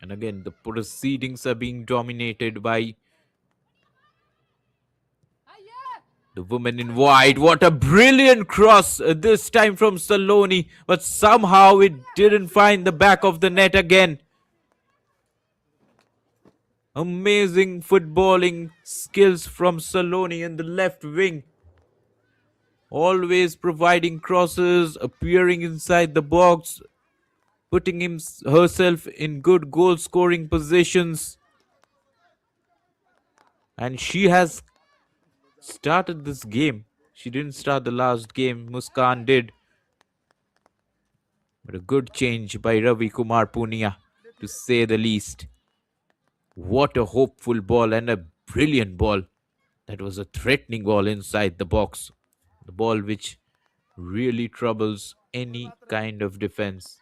And again, the proceedings are being dominated by the woman in white. What a brilliant cross this time from Saloni. But somehow it didn't find the back of the net again. Amazing footballing skills from Saloni in the left wing. Always providing crosses, appearing inside the box, putting herself in good goal scoring positions. And she has started this game. She didn't start the last game. Muskan did. But a good change by Ravi Kumar Punia, to say the least. What a hopeful ball and a brilliant ball. That was a threatening ball inside the box. The ball which really troubles any kind of defense.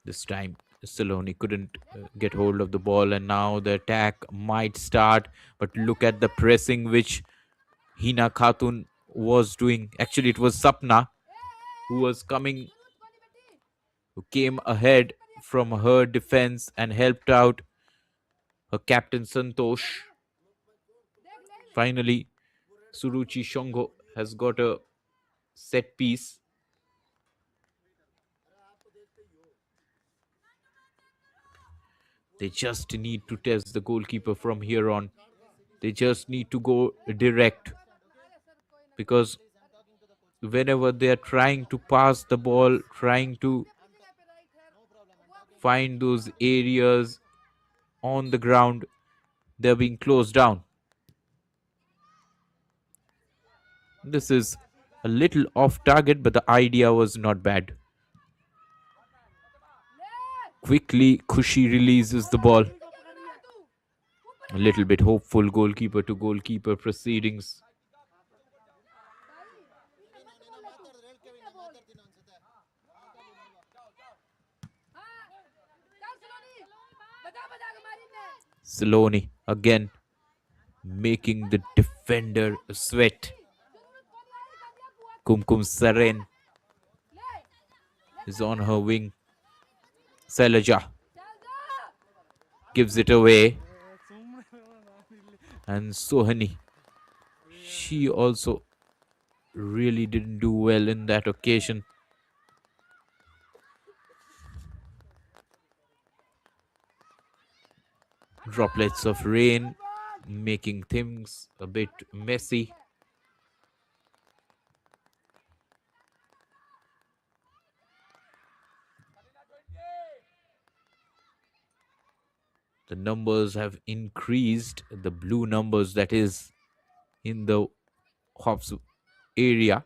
This time, Saloni couldn't get hold of the ball, and now the attack might start. But look at the pressing which Hina Khatun was doing. Actually, it was Sapna who was coming, who came ahead from her defense and helped out her captain Santosh. Finally, Suruchi Sangha has got a set piece. They just need to test the goalkeeper from here on. They just need to go direct, because whenever they are trying to pass the ball, trying to find those areas on the ground, they're being closed down. This is a little off target, but the idea was not bad. Quickly, Khushi releases the ball. A little bit hopeful goalkeeper to goalkeeper proceedings. Saloni again making the defender sweat. Kumkum Saren is on her wing. Sailaja gives it away. And Sohani, she also really didn't do well in that occasion. Droplets of rain making things a bit messy. The numbers have increased, the blue numbers that is, in the HOPS area,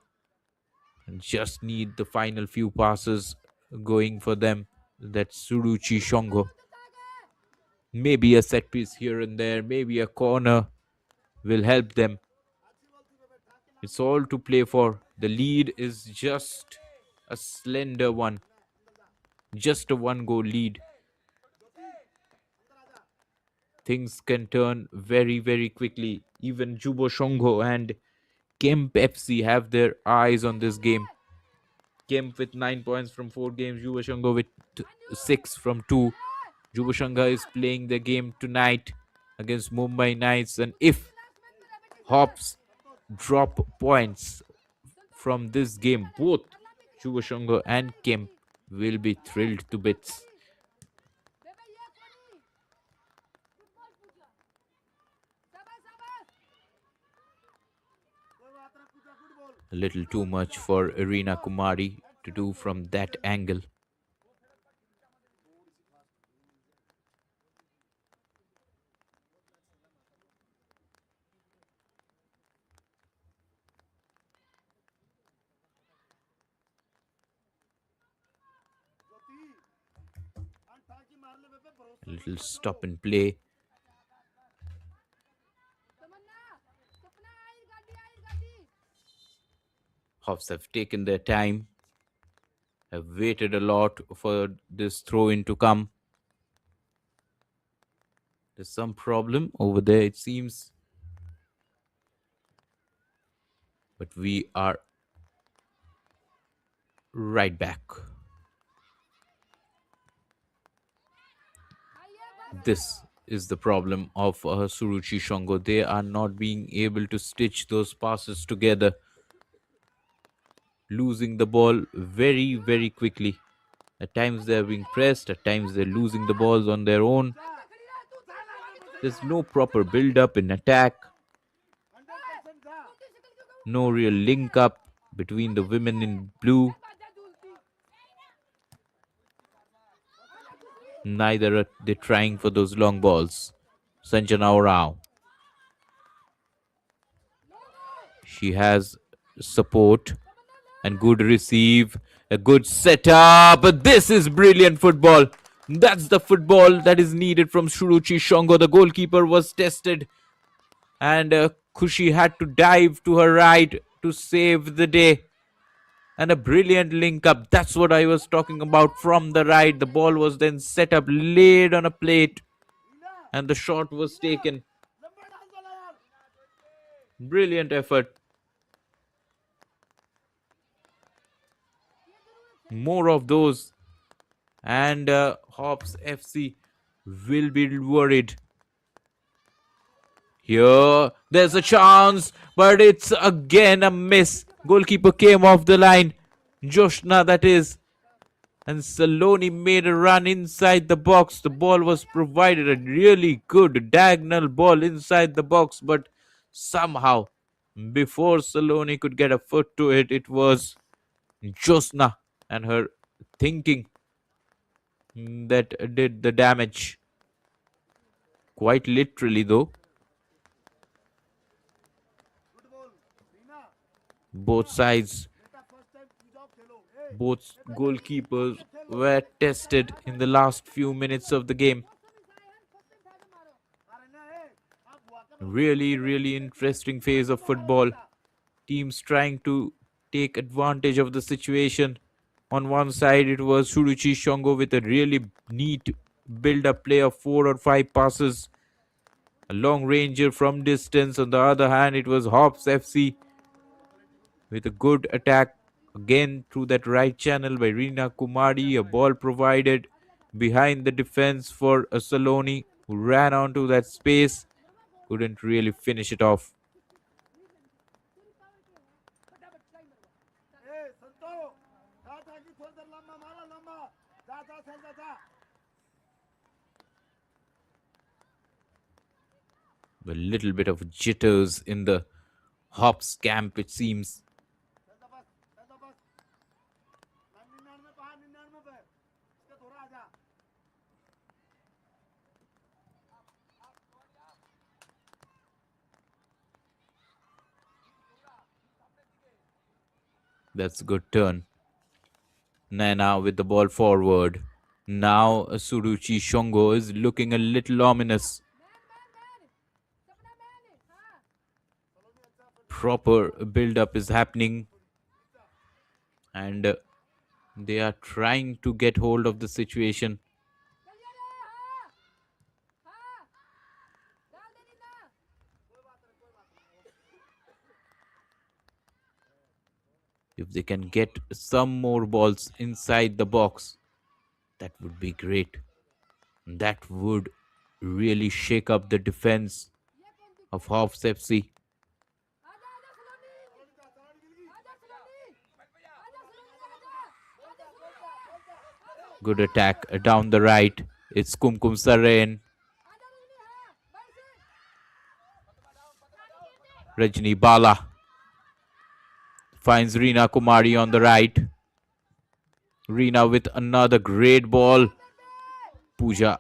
and just need the final few passes going for them. That's Suruchi Sangha. Maybe a set piece here and there, maybe a corner will help them. It's all to play for. The lead is just a slender one, just a 1-goal lead. Things can turn very, very quickly. Even Jubo Shongo and Kemp FC have their eyes on this game. Kemp with 9 points from 4 games, Jubo Shongo with 6 from 2. Jubo Shanga is playing the game tonight against Mumbai Knights, and if Hops drop points from this game, both Jubo Shanga and Kemp will be thrilled to bits. A little too much for Irina Kumari to do from that angle. A little stop and play. Hops have taken their time, have waited a lot for this throw-in to come. There's some problem over there, it seems. But we are right back. This is the problem of Suruchi Sangha. They are not being able to stitch those passes together. Losing the ball very, very quickly. At times they're being pressed, at times they're losing the balls on their own. There's no proper build-up in attack. No real link up between the women in blue. Neither are they trying for those long balls. Sanjana Rao. She has support and good receive, a good setup. But this is brilliant football. That's the football that is needed from Suruchi Sangha. The goalkeeper was tested, and Kushi had to dive to her right to save the day. And a brilliant link up. That's what I was talking about from the right. The ball was then set up, laid on a plate, and the shot was taken. Brilliant effort. More of those, and HOPS FC will be worried. Here, there's a chance, but it's again a miss. Goalkeeper came off the line. Joshna, that is. And Saloni made a run inside the box. The ball was provided, a really good diagonal ball inside the box, but somehow, before Saloni could get a foot to it, it was Josna and her thinking that did the damage. Quite literally, though. Both sides, both goalkeepers were tested in the last few minutes of the game. Really, really interesting phase of football. Teams trying to take advantage of the situation. On one side, it was Suruchi Shongo with a really neat build-up play of 4 or 5 passes. A long ranger from distance. On the other hand, it was Hops FC with a good attack again through that right channel by Reena Kumari. A ball provided behind the defense for Saloni, who ran onto that space. Couldn't really finish it off. A little bit of jitters in the Hops camp, it seems. That's a good turn. Nana with the ball forward. Now Suruchi Shongo is looking a little ominous. Proper build-up is happening, and they are trying to get hold of the situation. If they can get some more balls inside the box, that would be great. That would really shake up the defense of Hops FC. Good attack down the right. It's Kumkum Saren. Rajni Bala finds Reena Kumari on the right. Reena with another great ball. Pooja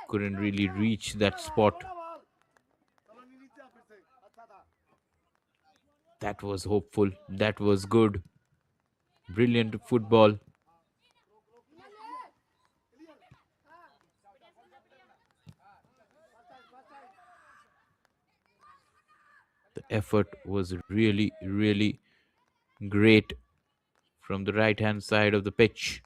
couldn't really reach that spot. That was hopeful. That was good. Brilliant football. The effort was really, really great from the right hand side of the pitch.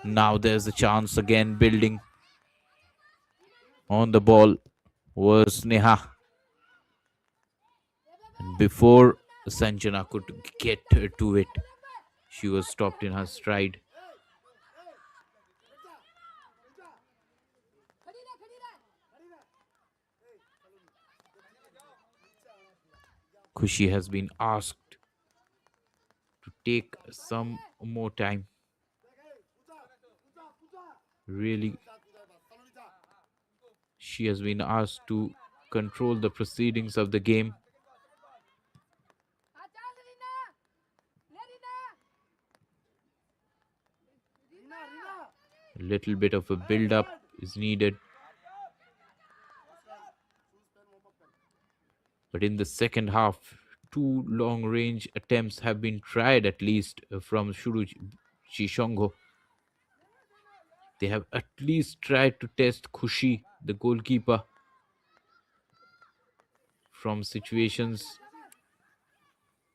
Now there's a chance again building. On the ball was Neha. And before Sanjana could get to it, she was stopped in her stride. Kushi has been asked to take some more time. Really, She has been asked to control the proceedings of the game. A little bit of a build-up is needed. But in the second half, 2 long-range attempts have been tried at least from Suruchi Sangha. They have at least tried to test Khushi, the goalkeeper, from situations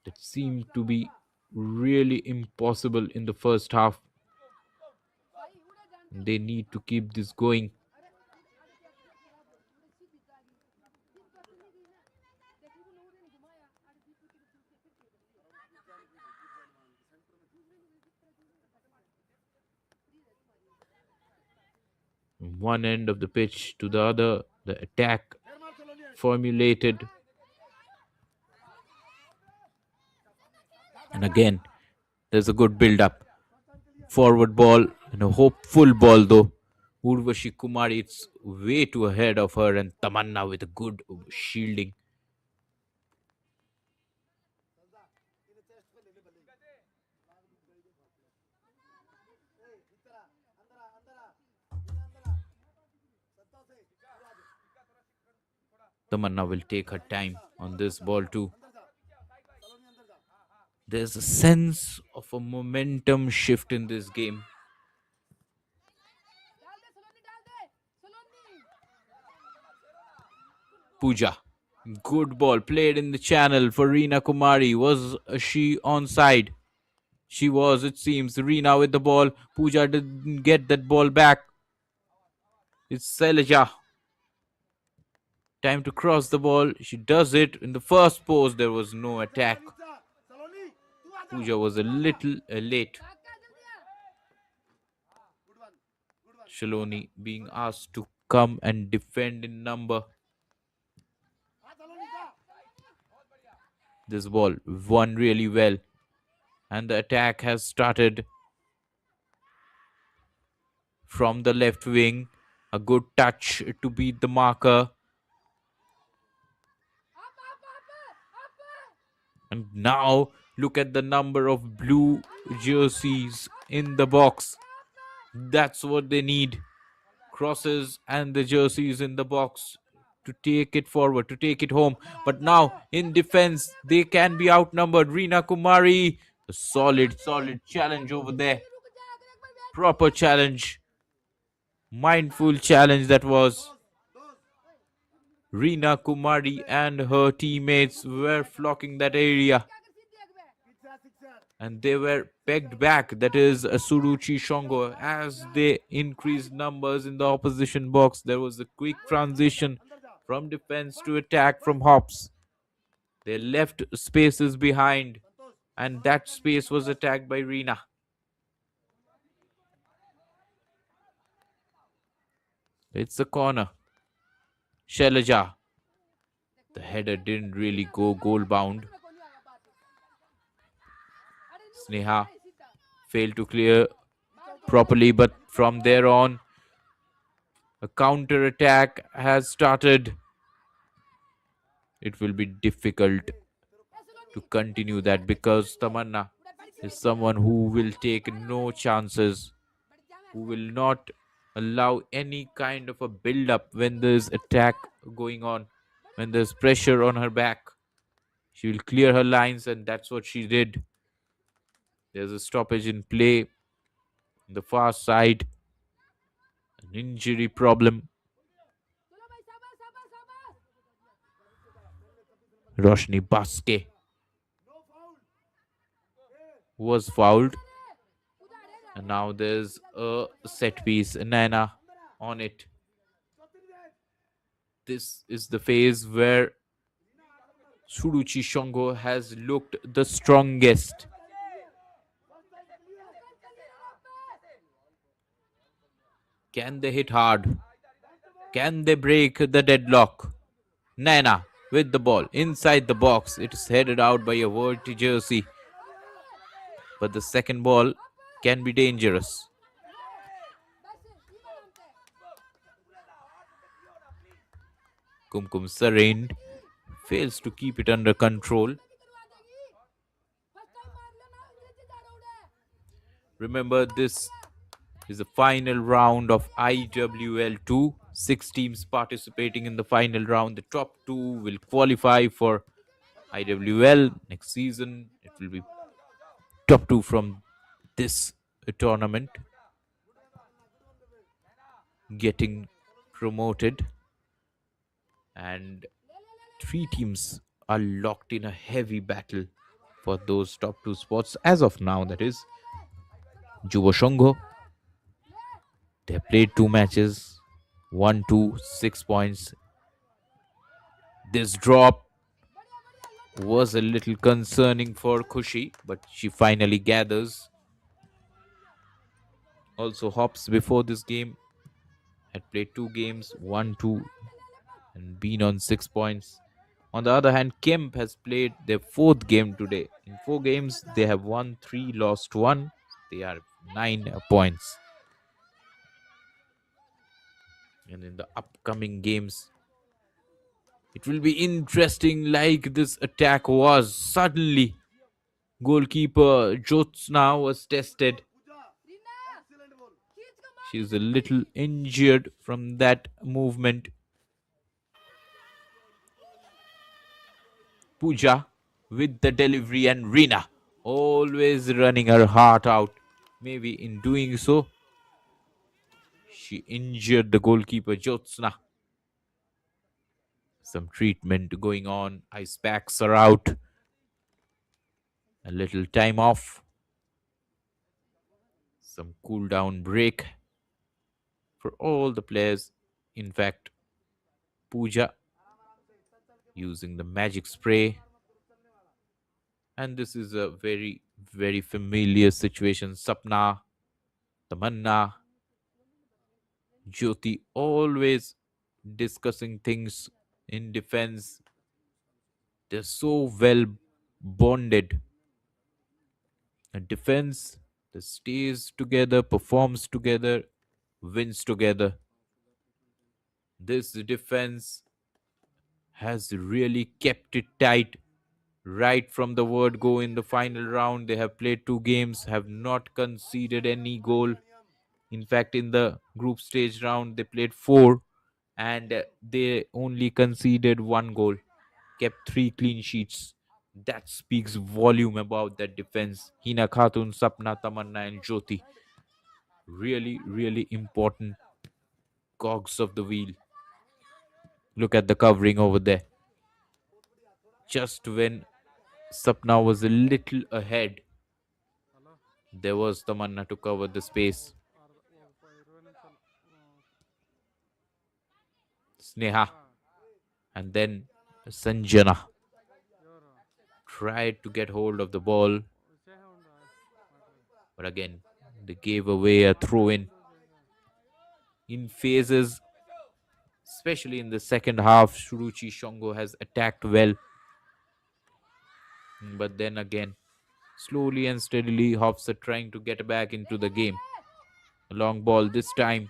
that seemed to be really impossible in the first half. They need to keep this going. From one end of the pitch to the other, the attack formulated. And again, there's a good build-up. Forward ball and a hopeful ball though. Urvashi Kumari, it's way too ahead of her, and Tamanna with a good shielding. Tamanna will take her time on this ball too. There's a sense of a momentum shift in this game. Pooja. Good ball played in the channel for Reena Kumari. Was she onside? She was, it seems. Reena with the ball. Pooja didn't get that ball back. It's Sailaja. Time to cross the ball. She does it. In the first post, there was no attack. Pooja was a little late. Shaloni being asked to come and defend in number. This ball won really well. And the attack has started from the left wing. A good touch to beat the marker. And now look at the number of blue jerseys in the box. That's what they need. Crosses and the jerseys in the box to take it forward, to take it home. But now in defense, they can be outnumbered. Reena Kumari, a solid challenge over there. Proper challenge. Mindful challenge that was. Reena Kumari and her teammates were flocking that area. And they were pegged back, that is Suruchi Sangha. As they increased numbers in the opposition box, there was a quick transition from defense to attack from HOPS. They left spaces behind, and that space was attacked by Reena. It's a corner. Shailaja. The header didn't really go goal bound. Sneha failed to clear properly, but from there on, a counter attack has started. It will be difficult to continue that because Tamanna is someone who will take no chances, who will not allow any kind of a build-up when there's attack going on, when there's pressure on her back. She will clear her lines, and that's what she did. There's a stoppage in play on the far side. An injury problem. Roshni Baske was fouled. And now there's a set piece. Naina on it. This is the phase where Suruchi Sangha has looked the strongest. Can they hit hard? Can they break the deadlock? Naina with the ball inside the box. It is headed out by a Verti jersey. But the second ball can be dangerous. Kumkum Sareen fails to keep it under control. Remember, this is the final round of IWL 2. 6 teams participating in the final round. The top 2 will qualify for IWL next season. It will be top 2 from this tournament getting promoted, and 3 teams are locked in a heavy battle for those top 2 spots as of now. That is Jubo Shongo. They have played 2 matches, 1 2, 6 points. This drop was a little concerning for Kushi, but she finally gathers. Also, Hops before this game had played 2 games, 1 2, and been on 6 points. On the other hand, Kemp has played their 4th game today. In 4 games, they have won 3, lost 1. They are 9 points. And in the upcoming games, it will be interesting, like this attack was. Suddenly, goalkeeper Jyotsna was tested. She's a little injured from that movement. Pooja with the delivery, and Rina always running her heart out. Maybe in doing so, she injured the goalkeeper Jyotsna. Some treatment going on. Ice packs are out. A little time off. Some cool down break for all the players. In fact, Pooja using the magic spray. And this is a very, very familiar situation. Sapna, Tamanna, Jyoti always discussing things in defense. They're so well bonded. A defense that stays together, performs together, wins together. This defense has really kept it tight right from the word go. In the final round, they have played 2 games, have not conceded any goal. In fact, in the group stage round, they played 4 and they only conceded 1 goal, kept 3 clean sheets. That speaks volume about that defense. Hina Khatun, Sapna, Tamanna, and Jyoti. Really, really important cogs of the wheel. Look at the covering over there. Just when Sapna was a little ahead, hello there was Tamanna to cover the space. ఒక 20 నిమిషాలు Sneha and then Sanjana ఎవరు tried to get hold of the ball, వచ్చేసే ఉందా but again they gave away a throw in phases. Especially in the second half, Suruchi Sangha has attacked well, but then again, slowly and steadily, Hops are trying to get back into the game. A long ball this time.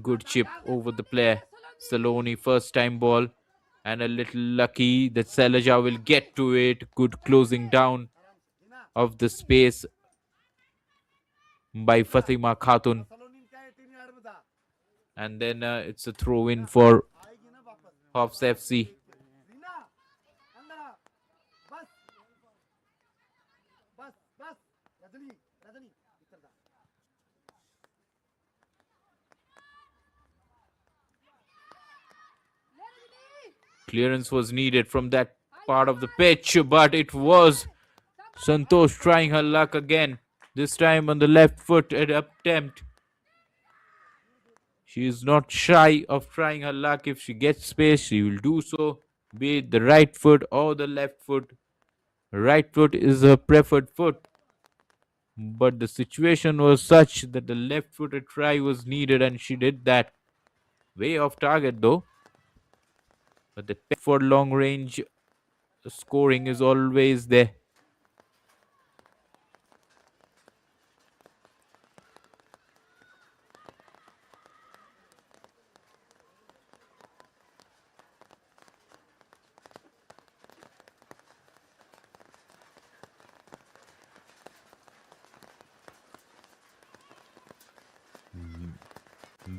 Good chip over the player. Saloni, first time ball. And a little lucky that Salaja will get to it. Good closing down of the space by Fatima Khatun. And then it's a throw in for HOPS FC. Clearance was needed from that part of the pitch, but it was Santosh trying her luck again. This time on the left foot at attempt. She is not shy of trying her luck. If she gets space, she will do so. Be it the right foot or the left foot. Right foot is her preferred foot. But the situation was such that the left footed try was needed, and she did that. Way off target though. But the for long range scoring is always there.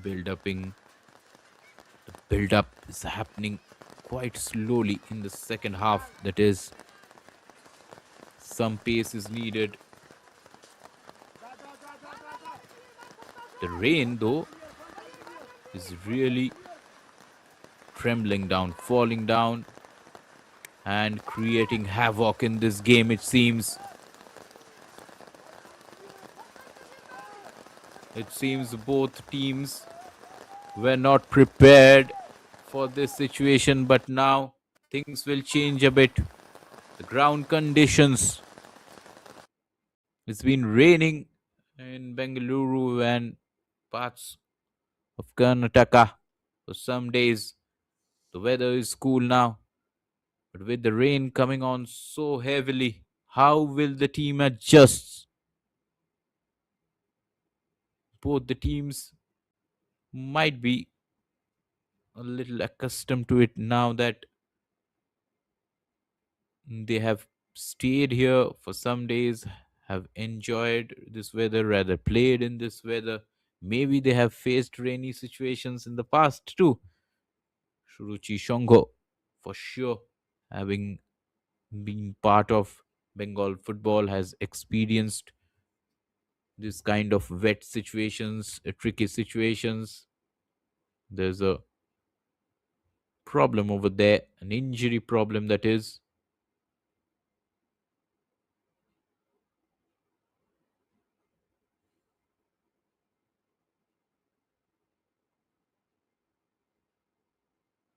build-upping. The build-up is happening quite slowly in the second half. That is, some pace is needed. The rain, though, is really trembling down, falling down, and creating havoc in this game, it seems. It seems both teams were not prepared for this situation, but now things will change a bit. The ground conditions. It's been raining in Bengaluru and parts of Karnataka for some days. The weather is cool now, but with the rain coming on so heavily, how will the team adjust? Both the teams might be a little accustomed to it now that they have stayed here for some days, have enjoyed this weather, rather played in this weather. Maybe they have faced rainy situations in the past too. Suruchi Sangha, for sure, having been part of Bengal football, has experienced this kind of wet situations, tricky situations. There's a problem over there, an injury problem that is.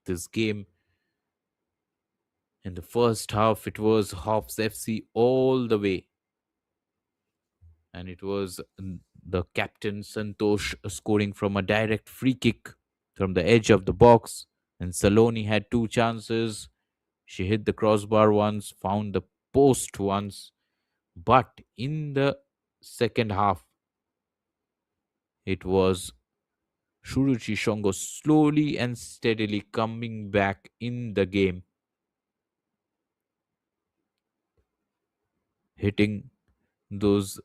This game in the first half, it was HOPS FC all the way. And it was the captain Santosh scoring from a direct free kick from the edge of the box. And Saloni had two chances. She hit the crossbar once, found the post once. But in the second half, it was Suruchi Sangha slowly and steadily coming back in the game, hitting those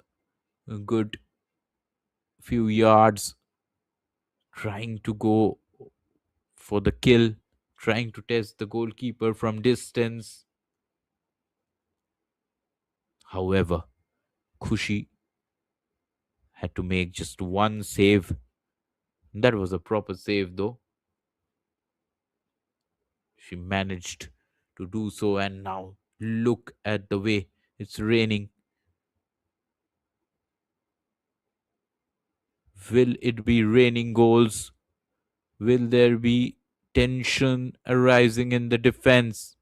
good few yards, trying to go for the kill, trying to test the goalkeeper from distance. However, Khushi had to make just one save. That was a proper save, though. She managed to do so, and now look at the way it's raining. Will it be raining goals? Will there be tension arising in the defense?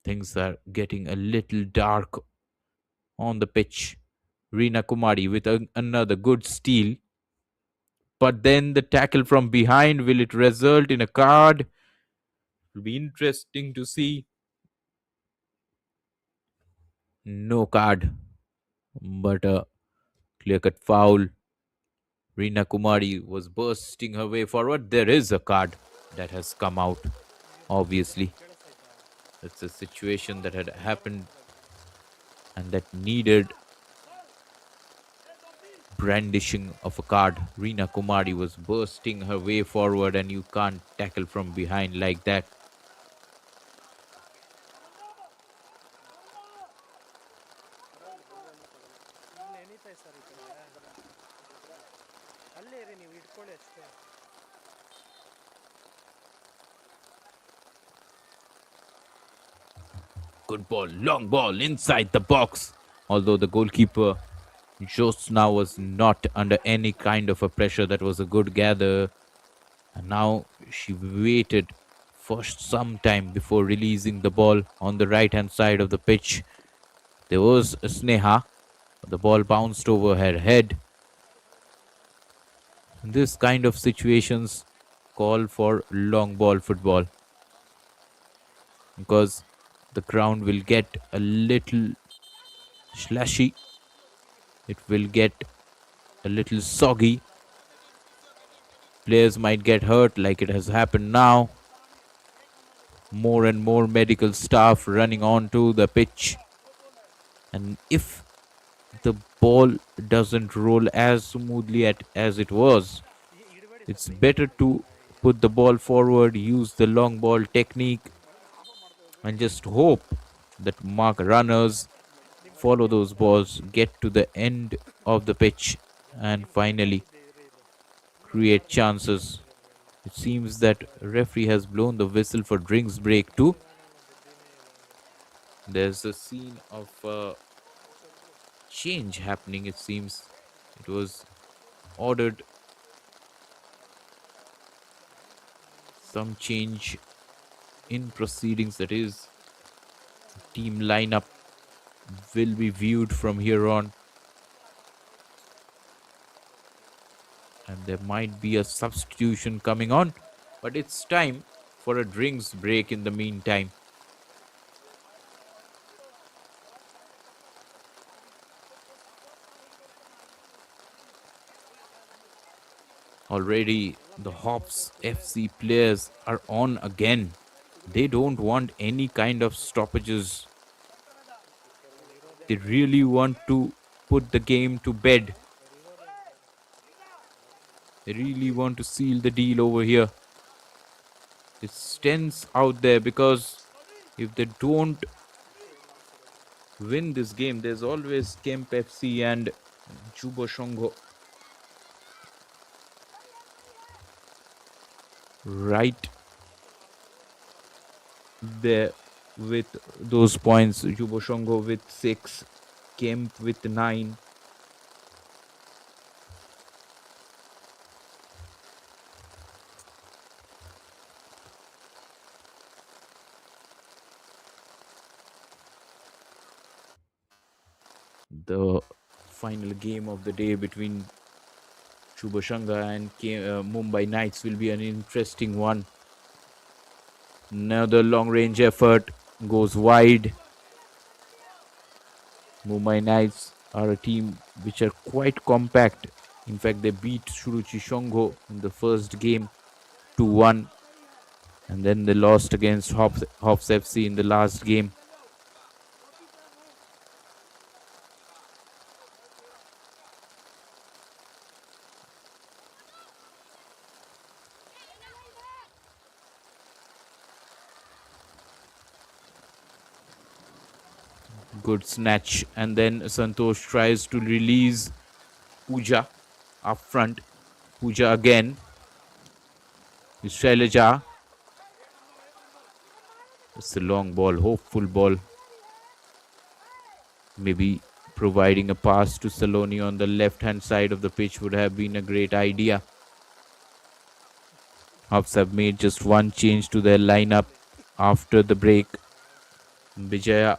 Things are getting a little dark on the pitch. Reena Kumari with another good steal. But then the tackle from behind, will it result in a card? It will be interesting to see. No card, but a clear-cut foul. Reena Kumari was bursting her way forward. There is a card that has come out, obviously. It's a situation that had happened and that needed brandishing of a card. Reena Kumari was bursting her way forward, and you can't tackle from behind like that. Good ball, long ball inside the box. Although the goalkeeper Josna was not under any kind of a pressure. That was a good gather. And now she waited for some time before releasing the ball on the right hand side of the pitch. There was a Sneha. The ball bounced over her head. This kind of situations call for long ball football, because the ground will get a little slashy. It will get a little soggy. Players might get hurt like it has happened now. More and more medical staff running onto the pitch. And if the ball doesn't roll as smoothly as it was, it's better to put the ball forward, use the long ball technique, and just hope that mark runners follow those balls, get to the end of the pitch, and finally create chances. It seems that referee has blown the whistle for drinks break too. There's a scene of change happening. It seems it was ordered some change in proceedings. That is, team lineup will be viewed from here on, and there might be a substitution coming on, but it's time for a drinks break in the meantime. Already the HOPS FC players are on again. They don't want any kind of stoppages. They really want to put the game to bed. They really want to seal the deal over here. It's tense out there because if they don't win this game, there's always Kemp FC and Juba Shongo right there with those points. Juba Shongo with 6, Kemp with 9. The final game of the day between Shubhashanga and Mumbai Knights will be an interesting one. Another long range effort goes wide. Mumbai Knights are a team which are quite compact. In fact, they beat Suruchi Sangha in the first game 2-1, and then they lost against HOPS FC in the last game. Good snatch, and then Santosh tries to release Pooja up front. Pooja again. Shailaja. It's a long ball, hopeful ball. Maybe providing a pass to Saloni on the left hand side of the pitch would have been a great idea. Hubs have made just one change to their lineup after the break. Vijaya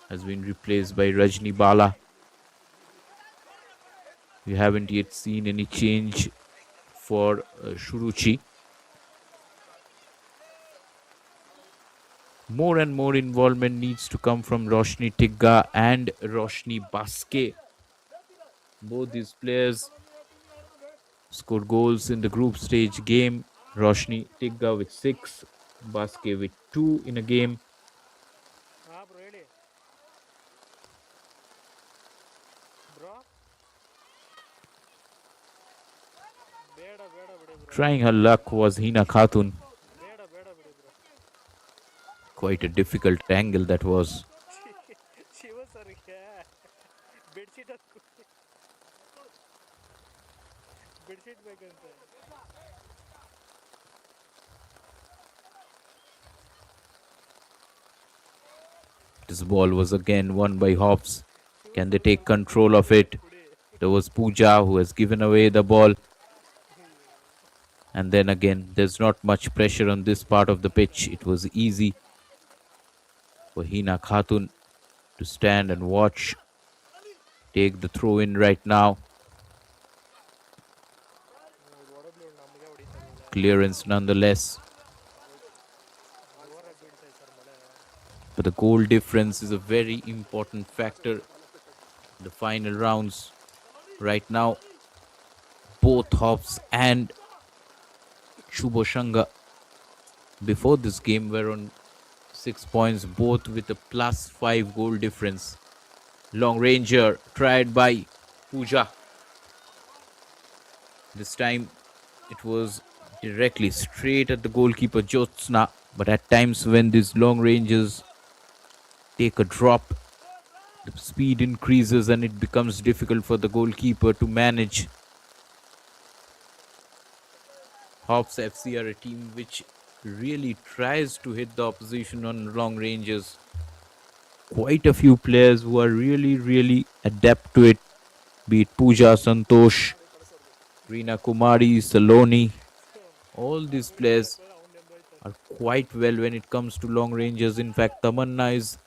has been replaced by Rajni Bala. We haven't yet seen any change for Suruchi. More and more involvement needs to come from Roshni Tigga and Roshni Baske. Both these players scored goals in the group stage game. Roshni Tigga with 6, Baske with 2 in a game. Trying her luck was Hina Khatun. Quite a difficult angle that was. This ball was again won by Hops. Can they take control of it? There was Pooja who has given away the ball. And then again, there's not much pressure on this part of the pitch. It was easy for Hina Khatun to stand and watch. Take the throw in right now. Clearance nonetheless. But the goal difference is a very important factor in the final rounds. Right now, both Hops and Shubhashanga before this game were on 6 points, both with a +5 goal difference. Long Ranger tried by Pooja. This time it was directly straight at the goalkeeper Jyotsna. But at times when these long rangers take a drop, the speed increases and it becomes difficult for the goalkeeper to manage. HOPS FC are a team which really tries to hit the opposition on long ranges. Quite a few players who are really adept to it, be it Pooja, Santosh, Reena Kumari, Saloni. All these players are quite well when it comes to long ranges. In fact, Tamanna is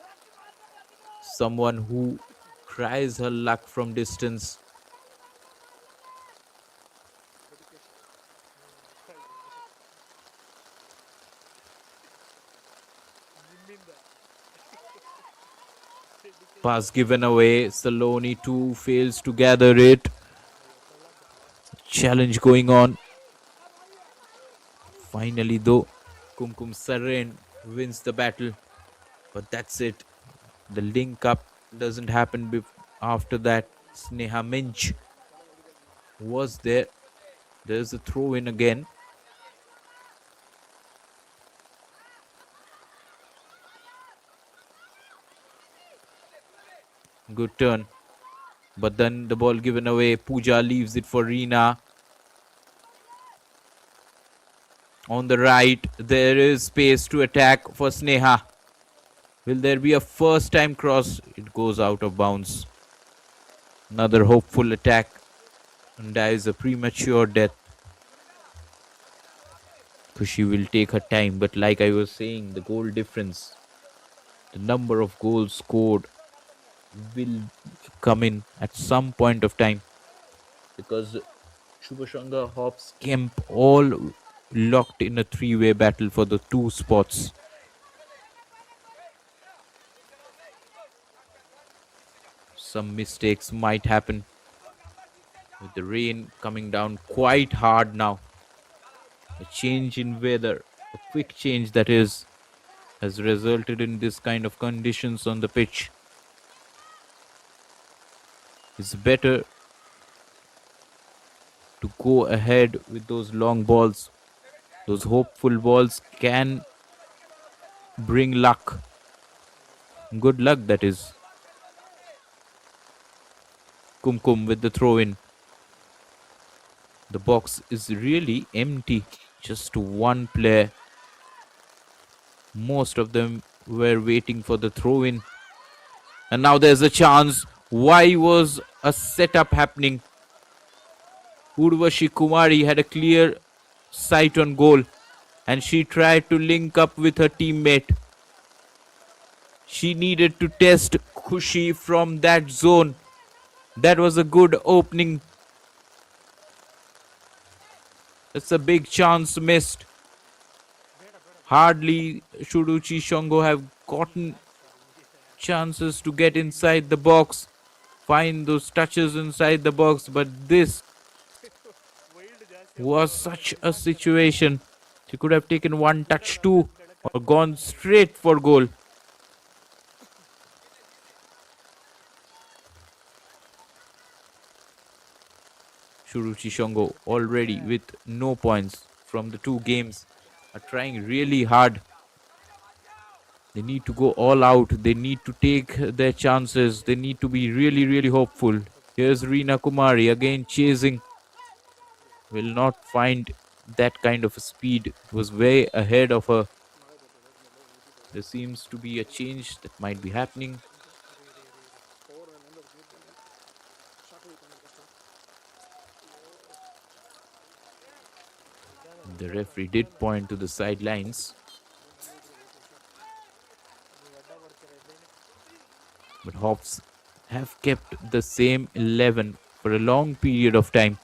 someone who tries her luck from distance. Pass given away. Saloni too fails to gather it. Challenge going on. Finally, though, Kumkum Saren wins the battle. But that's it. The link up doesn't happen after that. Sneha Minch was there. There's a throw in again. Good turn. But then the ball given away. Pooja leaves it for Reena. On the right, there is space to attack for Sneha. Will there be a first time cross? It goes out of bounds. Another hopeful attack and dies a premature death. Kushi will take her time, but like I was saying, the goal difference, the number of goals scored will come in at some point of time, because Suruchi Sangha, HOPS, Kemp all locked in a three-way battle for the 2 spots. Some mistakes might happen with the rain coming down quite hard now. A change in weather, a quick change that is, has resulted in this kind of conditions on the pitch. It's better to go ahead with those long balls. Those hopeful balls can bring luck. Good luck, that is. Kumkum with the throw in. The box is really empty. Just one player. Most of them were waiting for the throw in. And now there's a chance. Why was a setup happening? Urvashi Kumari had a clear sight on goal and she tried to link up with her teammate. She needed to test Khushi from that zone. That was a good opening. It's a big chance missed. Hardly Suruchi Sangha have gotten chances to get inside the box, find those touches inside the box, but this was such a situation. She could have taken one touch too or gone straight for goal. Suruchi Sangha already with no points from the 2 games are trying really hard. They need to go all out. They need to take their chances. They need to be really hopeful. Here's Reena Kumari again chasing. Will not find that kind of speed. It was way ahead of her. There seems to be a change that might be happening. The referee did point to the sidelines. But HOPS have kept the same 11 for a long period of time.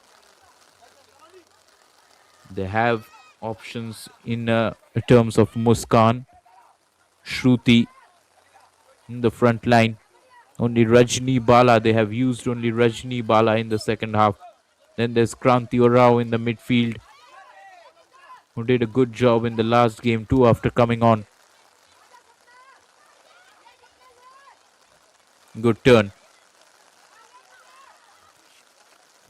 They have options in terms of Muskan, Shruti in the front line. Only Rajni Bala, they have used only Rajni Bala in the second half. Then there's Kranti Orao in the midfield, who did a good job in the last game too after coming on. Good turn.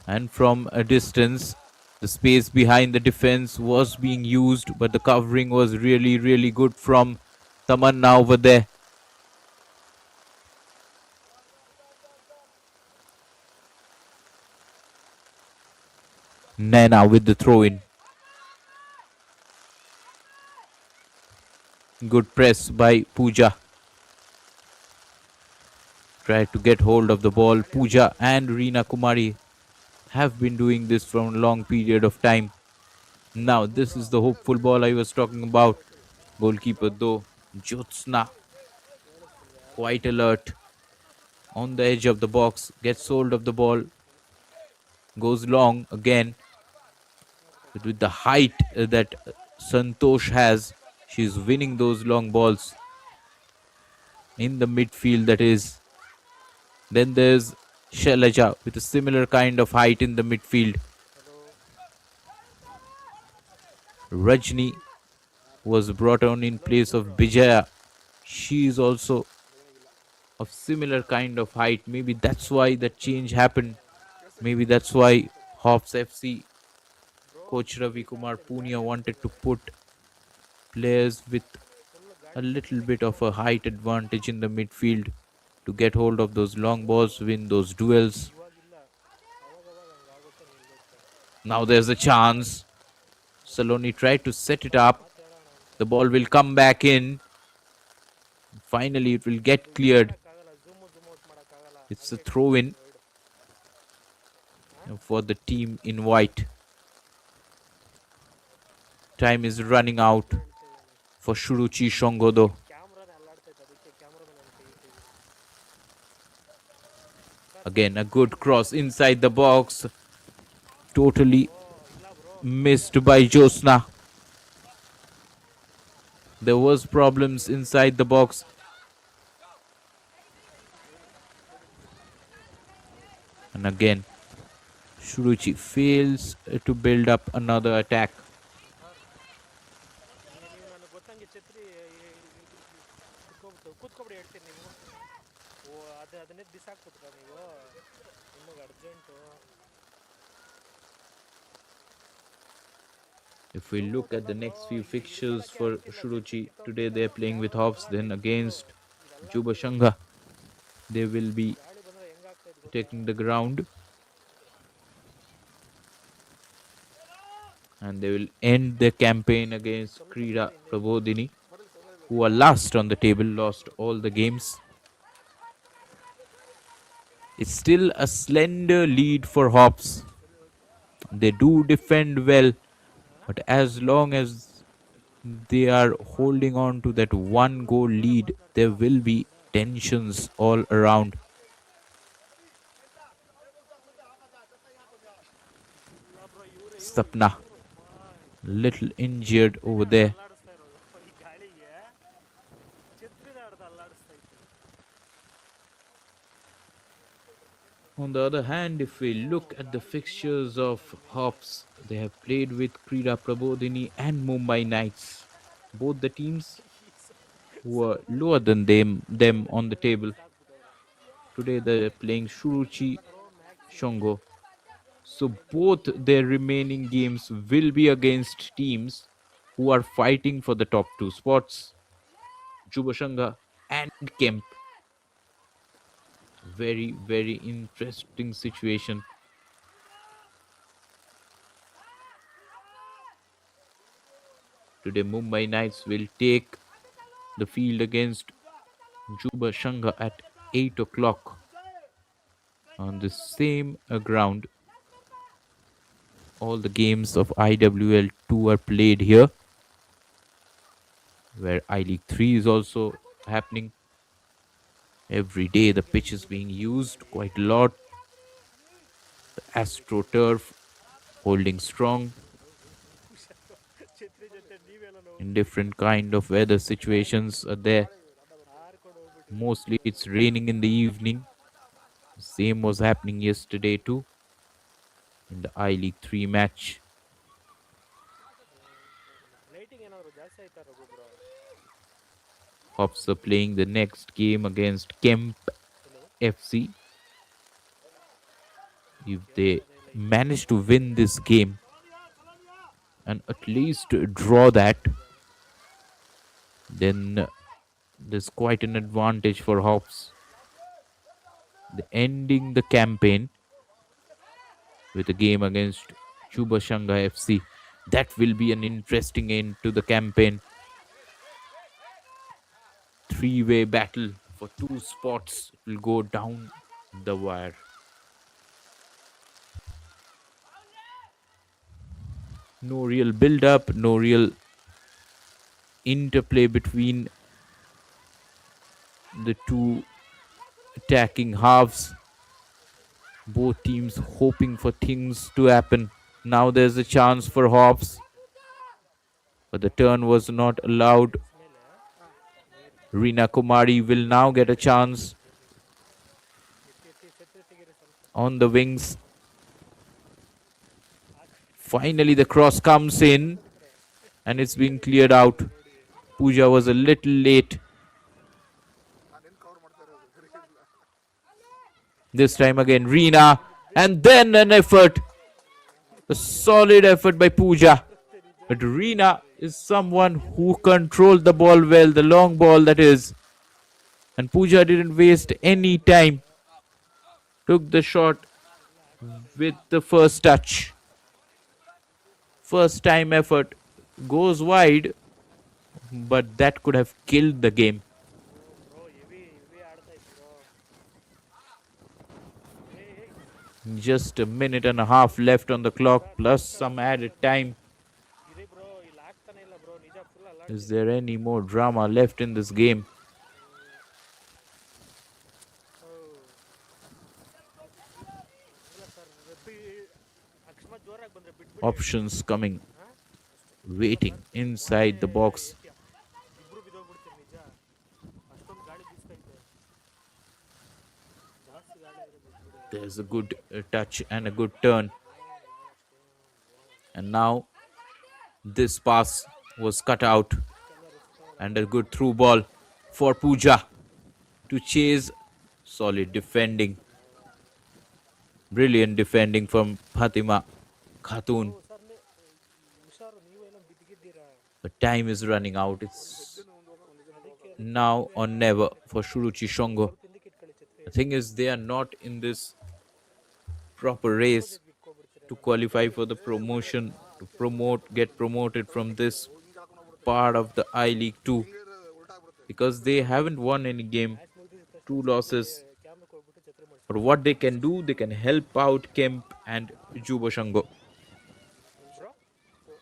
And from a distance, the space behind the defense was being used, but the covering was really, really good from Tamanna over there. Nana with the throw in. Good press by Pooja. Tried to get hold of the ball. Pooja and Reena Kumari have been doing this for a long period of time. Now, this is the hopeful ball I was talking about. Goalkeeper though, Jyotsna, quite alert on the edge of the box, gets hold of the ball, goes long again. But with the height that Santosh has, she's winning those long balls in the midfield, that is. Then there's Shailaja with a similar kind of height in the midfield. Rajni was brought on in place of Bijaya. She is also of similar kind of height. Maybe that's why that change happened. Maybe that's why HOPS FC coach Ravi Kumar Punia wanted to put players with a little bit of a height advantage in the midfield to get hold of those long balls, win those duels. Now there's a chance. Saloni tried to set it up. The ball will come back in. Finally, it will get cleared. It's a throw in for the team in white. Time is running out for Suruchi Sangha. Again, a good cross inside the box. Totally missed by Josna. There was problems inside the box. And again, Suruchi fails to build up another attack. If we look at the next few fixtures for Suruchi, today they are playing with Hops, then against Juba Shanga. They will be taking the ground. And they will end their campaign against Krida Prabodhini, who are last on the table, lost all the games. It's still a slender lead for Hops. They do defend well, but as long as they are holding on to that one goal lead, there will be tensions all around. Sapna, little injured over there. On the other hand, if we look at the fixtures of Hops, they have played with Krida Prabodhini and Mumbai Knights. Both the teams were lower than them on the table. Today they're playing Suruchi Shongo. So both their remaining games will be against teams who are fighting for the top two spots. Jubashanga and Kemp. Very, very interesting situation. Today Mumbai Knights will take the field against Juba Shanga at 8 o'clock on the same ground. All the games of IWL 2 are played here, where I League 3 is also happening. Every day the pitch is being used quite a lot. The AstroTurf holding strong in different kind of weather situations are there. Mostly it's raining in the evening. Same was happening yesterday too in the I League 3 match. Hops are playing the next game against Kemp FC, if they manage to win this game and at least draw that, then there's quite an advantage for Hops. Ending the campaign with a game against Chuba Shanga FC. That will be an interesting end to the campaign. Three-way battle for two spots will go down the wire. No real build-up, no real interplay between the two attacking halves. Both teams hoping for things to happen. Now there's a chance for Hops, but the turn was not allowed. Rina Kumari will now get a chance on the wings. Finally, the cross comes in and it's being cleared out. Pooja was a little late. This time again, Rina, and then an effort. A solid effort by Pooja. But Rina is someone who controlled the ball well, the long ball that is. And Pooja didn't waste any time. Took the shot with the first touch. First time effort goes wide, but that could have killed the game. Just a minute and a half left on the clock, plus some added time. Is there any more drama left in this game? Options coming, waiting inside the box. There's a good touch and a good turn. And now this pass was cut out. And a good through ball for Pooja to chase. Solid defending. Brilliant defending from Fatima Khatun. But time is running out. It's now or never for Suruchi Sangha. The thing is, they are not in this proper race to qualify for the promotion, to get promoted from this part of the I League 2, because they haven't won any game, 2 losses. But what they can do, they can help out Kemp and Juba Shango.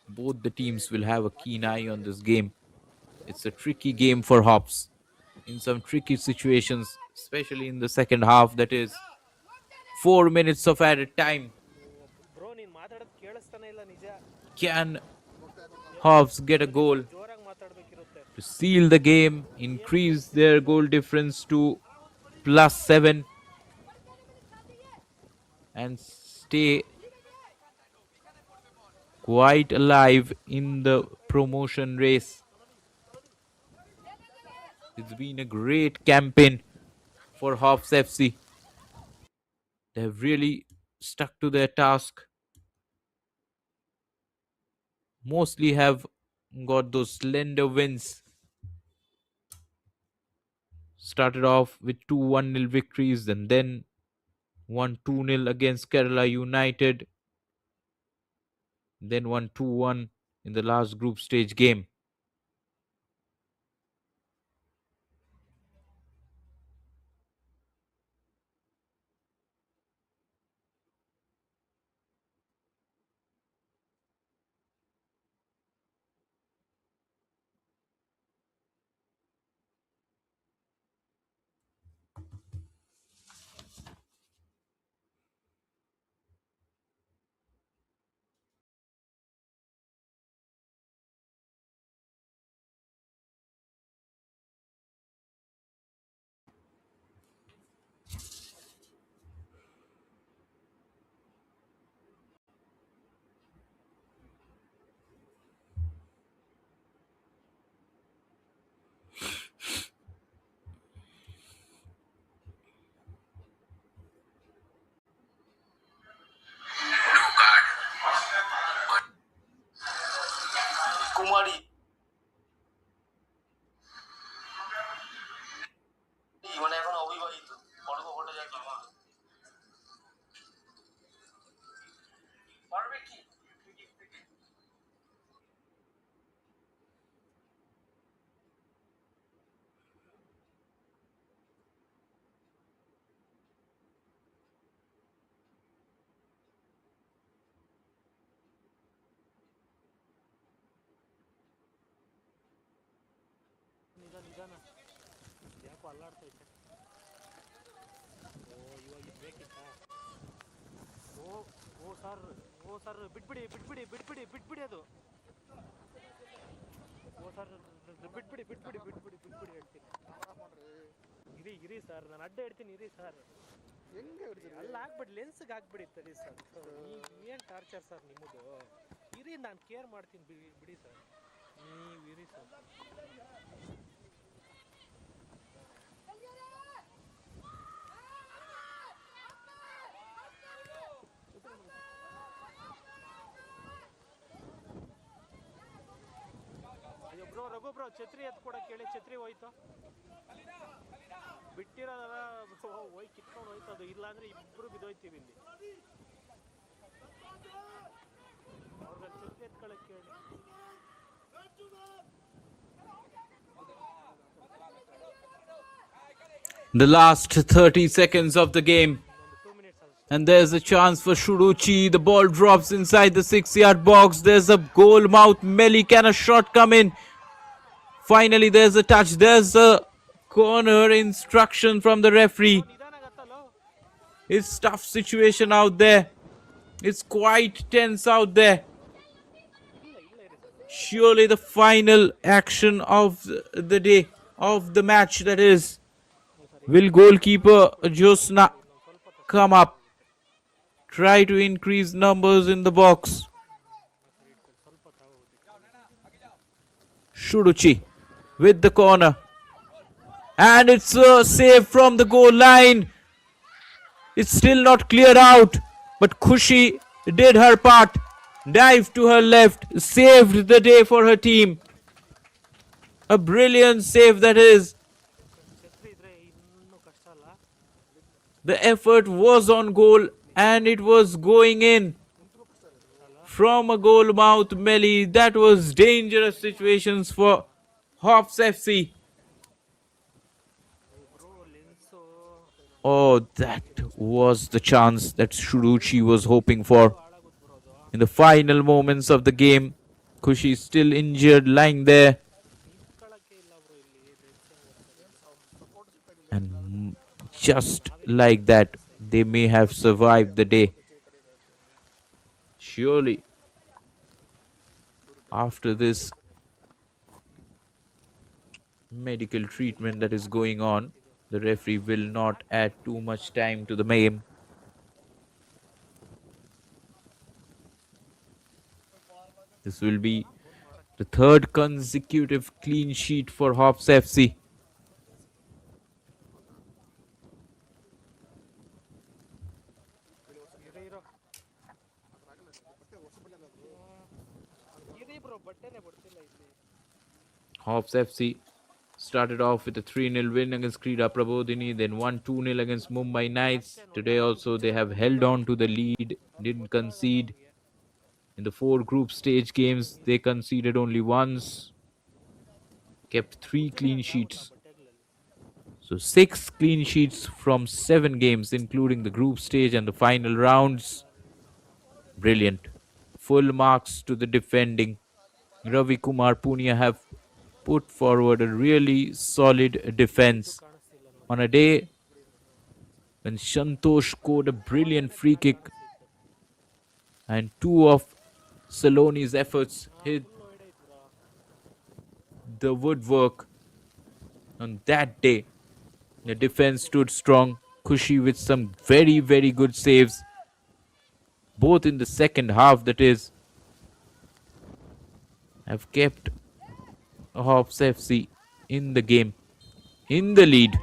Both the teams will have a keen eye on this game. It's a tricky game for Hops in some tricky situations, especially in the second half. That is 4 minutes of added time. Can Hops get a goal to seal the game, increase their goal difference to +7, and stay quite alive in the promotion race? It's been a great campaign for Hops FC. They have really stuck to their task. Mostly have got those slender wins. Started off with 2-1-0 victories and then 1-2-0 against Kerala United. Then 1-2-1 in the last group stage game. ಅಲ್ಲಾಡ್ತೈತೆ. ಇವಾಗ ಇದು ಬೇಕಿತ್ತಾ? ಓ sir ಬಿಟ್ಬಿಡಿ ಅದು. ಓ sir ಬಿಟ್ಬಿಡಿ ಹೇಳ್ತೀನಿ. ಇರಿ sir, ನಾನು ಅಡ್ಡ ಹೇಳ್ತೀನಿ, ಇರಿ ಸರ್. ಅಲ್ಲ ಹಾಕ್ಬಿಡಿ, ಲೆನ್ಸ್ಗೆ ಹಾಕ್ಬಿಡಿ ತಡಿ ಸರ್. ಏನು ಟಾರ್ಚರ್ ಸರ್ ನಿಮ್ಮದು? ಇರಿ, ನಾನು ಕೇರ್ ಮಾಡ್ತೀನಿ, ಬಿಡಿ ಸರ್. ನೀವು ಇರಿ ಸರ್. ಅಯ್ಯೋ ರಘು ಬ್ರೋ, ಛತ್ರಿ ಎತ್ಕೊಡಕ್ಕೆ ಹೇಳಿ. ಛತ್ರಿ ಹೋಯ್ತು, ಬಿಟ್ಟಿರೋದಲ್ಲ ಹೋಯ್, ಕಿತ್ಕೊಂಡು ಹೋಯ್ತದು. ಇಲ್ಲಾಂದ್ರೆ ಇಬ್ರು ಬಿದ್ದೋಯ್ತೀವಿ ಇಲ್ಲಿ. ಅವ್ರಿಗೆ ಛತ್ರಿ ಎತ್ಕೊಳಕ್ಕೆ ಹೇಳಿ. The last 30 seconds of the game. And there's a chance for Suruchi. The ball drops inside the 6-yard box. There's a goal mouth. Melly, can a shot come in? Finally, there's a touch. There's a corner instruction from the referee. It's tough situation out there. It's quite tense out there. Surely the final action of the day, of the match that is. Will goalkeeper Josna come up? Try to increase numbers in the box. Suruchi with the corner. And it's a save from the goal line. It's still not cleared out. But Khushi did her part. Dived to her left. Saved the day for her team. A brilliant save that is. The effort was on goal and it was going in. From a goal mouth Melly. That was dangerous situations for HOPS FC. Oh, that was the chance that Suruchi was hoping for. In the final moments of the game, Khushi is still injured, lying there. And just like that, they may have survived the day. Surely, after this medical treatment that is going on, the referee will not add too much time to the game. This will be the third consecutive clean sheet for HOPS FC. HOPS FC started off with a 3-0 win against Krida Prabodhini, then won 2-0 against Mumbai Knights. Today also they have held on to the lead, didn't concede. In the 4 group stage games, they conceded only once, kept 3 clean sheets. So 6 clean sheets from 7 games, including the group stage and the final rounds. Brilliant. Full marks to the defending. Ravi Kumar Punia have put forward a really solid defense on a day when Santosh scored a brilliant free kick and 2 of Saloni's efforts hit the woodwork. On that day, the defense stood strong. Khushi with some very, very good saves, both in the second half, that is, have kept HOPS FC in the game, in the lead.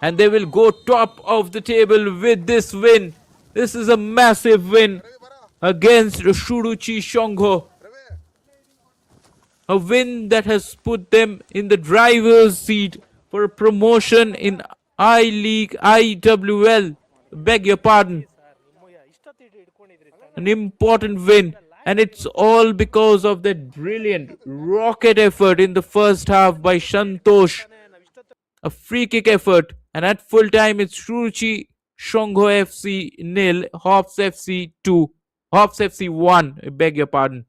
And they will go top of the table with this win. This is a massive win against Suruchi Sangha. A win that has put them in the driver's seat for a promotion in IWL. Beg your pardon. An important win. And it's all because of that brilliant rocket effort in the first half by Santosh. A free kick effort. And at full time, it's Suruchi Sangha FC 0, HOPS FC 2. HOPS FC 1. I beg your pardon.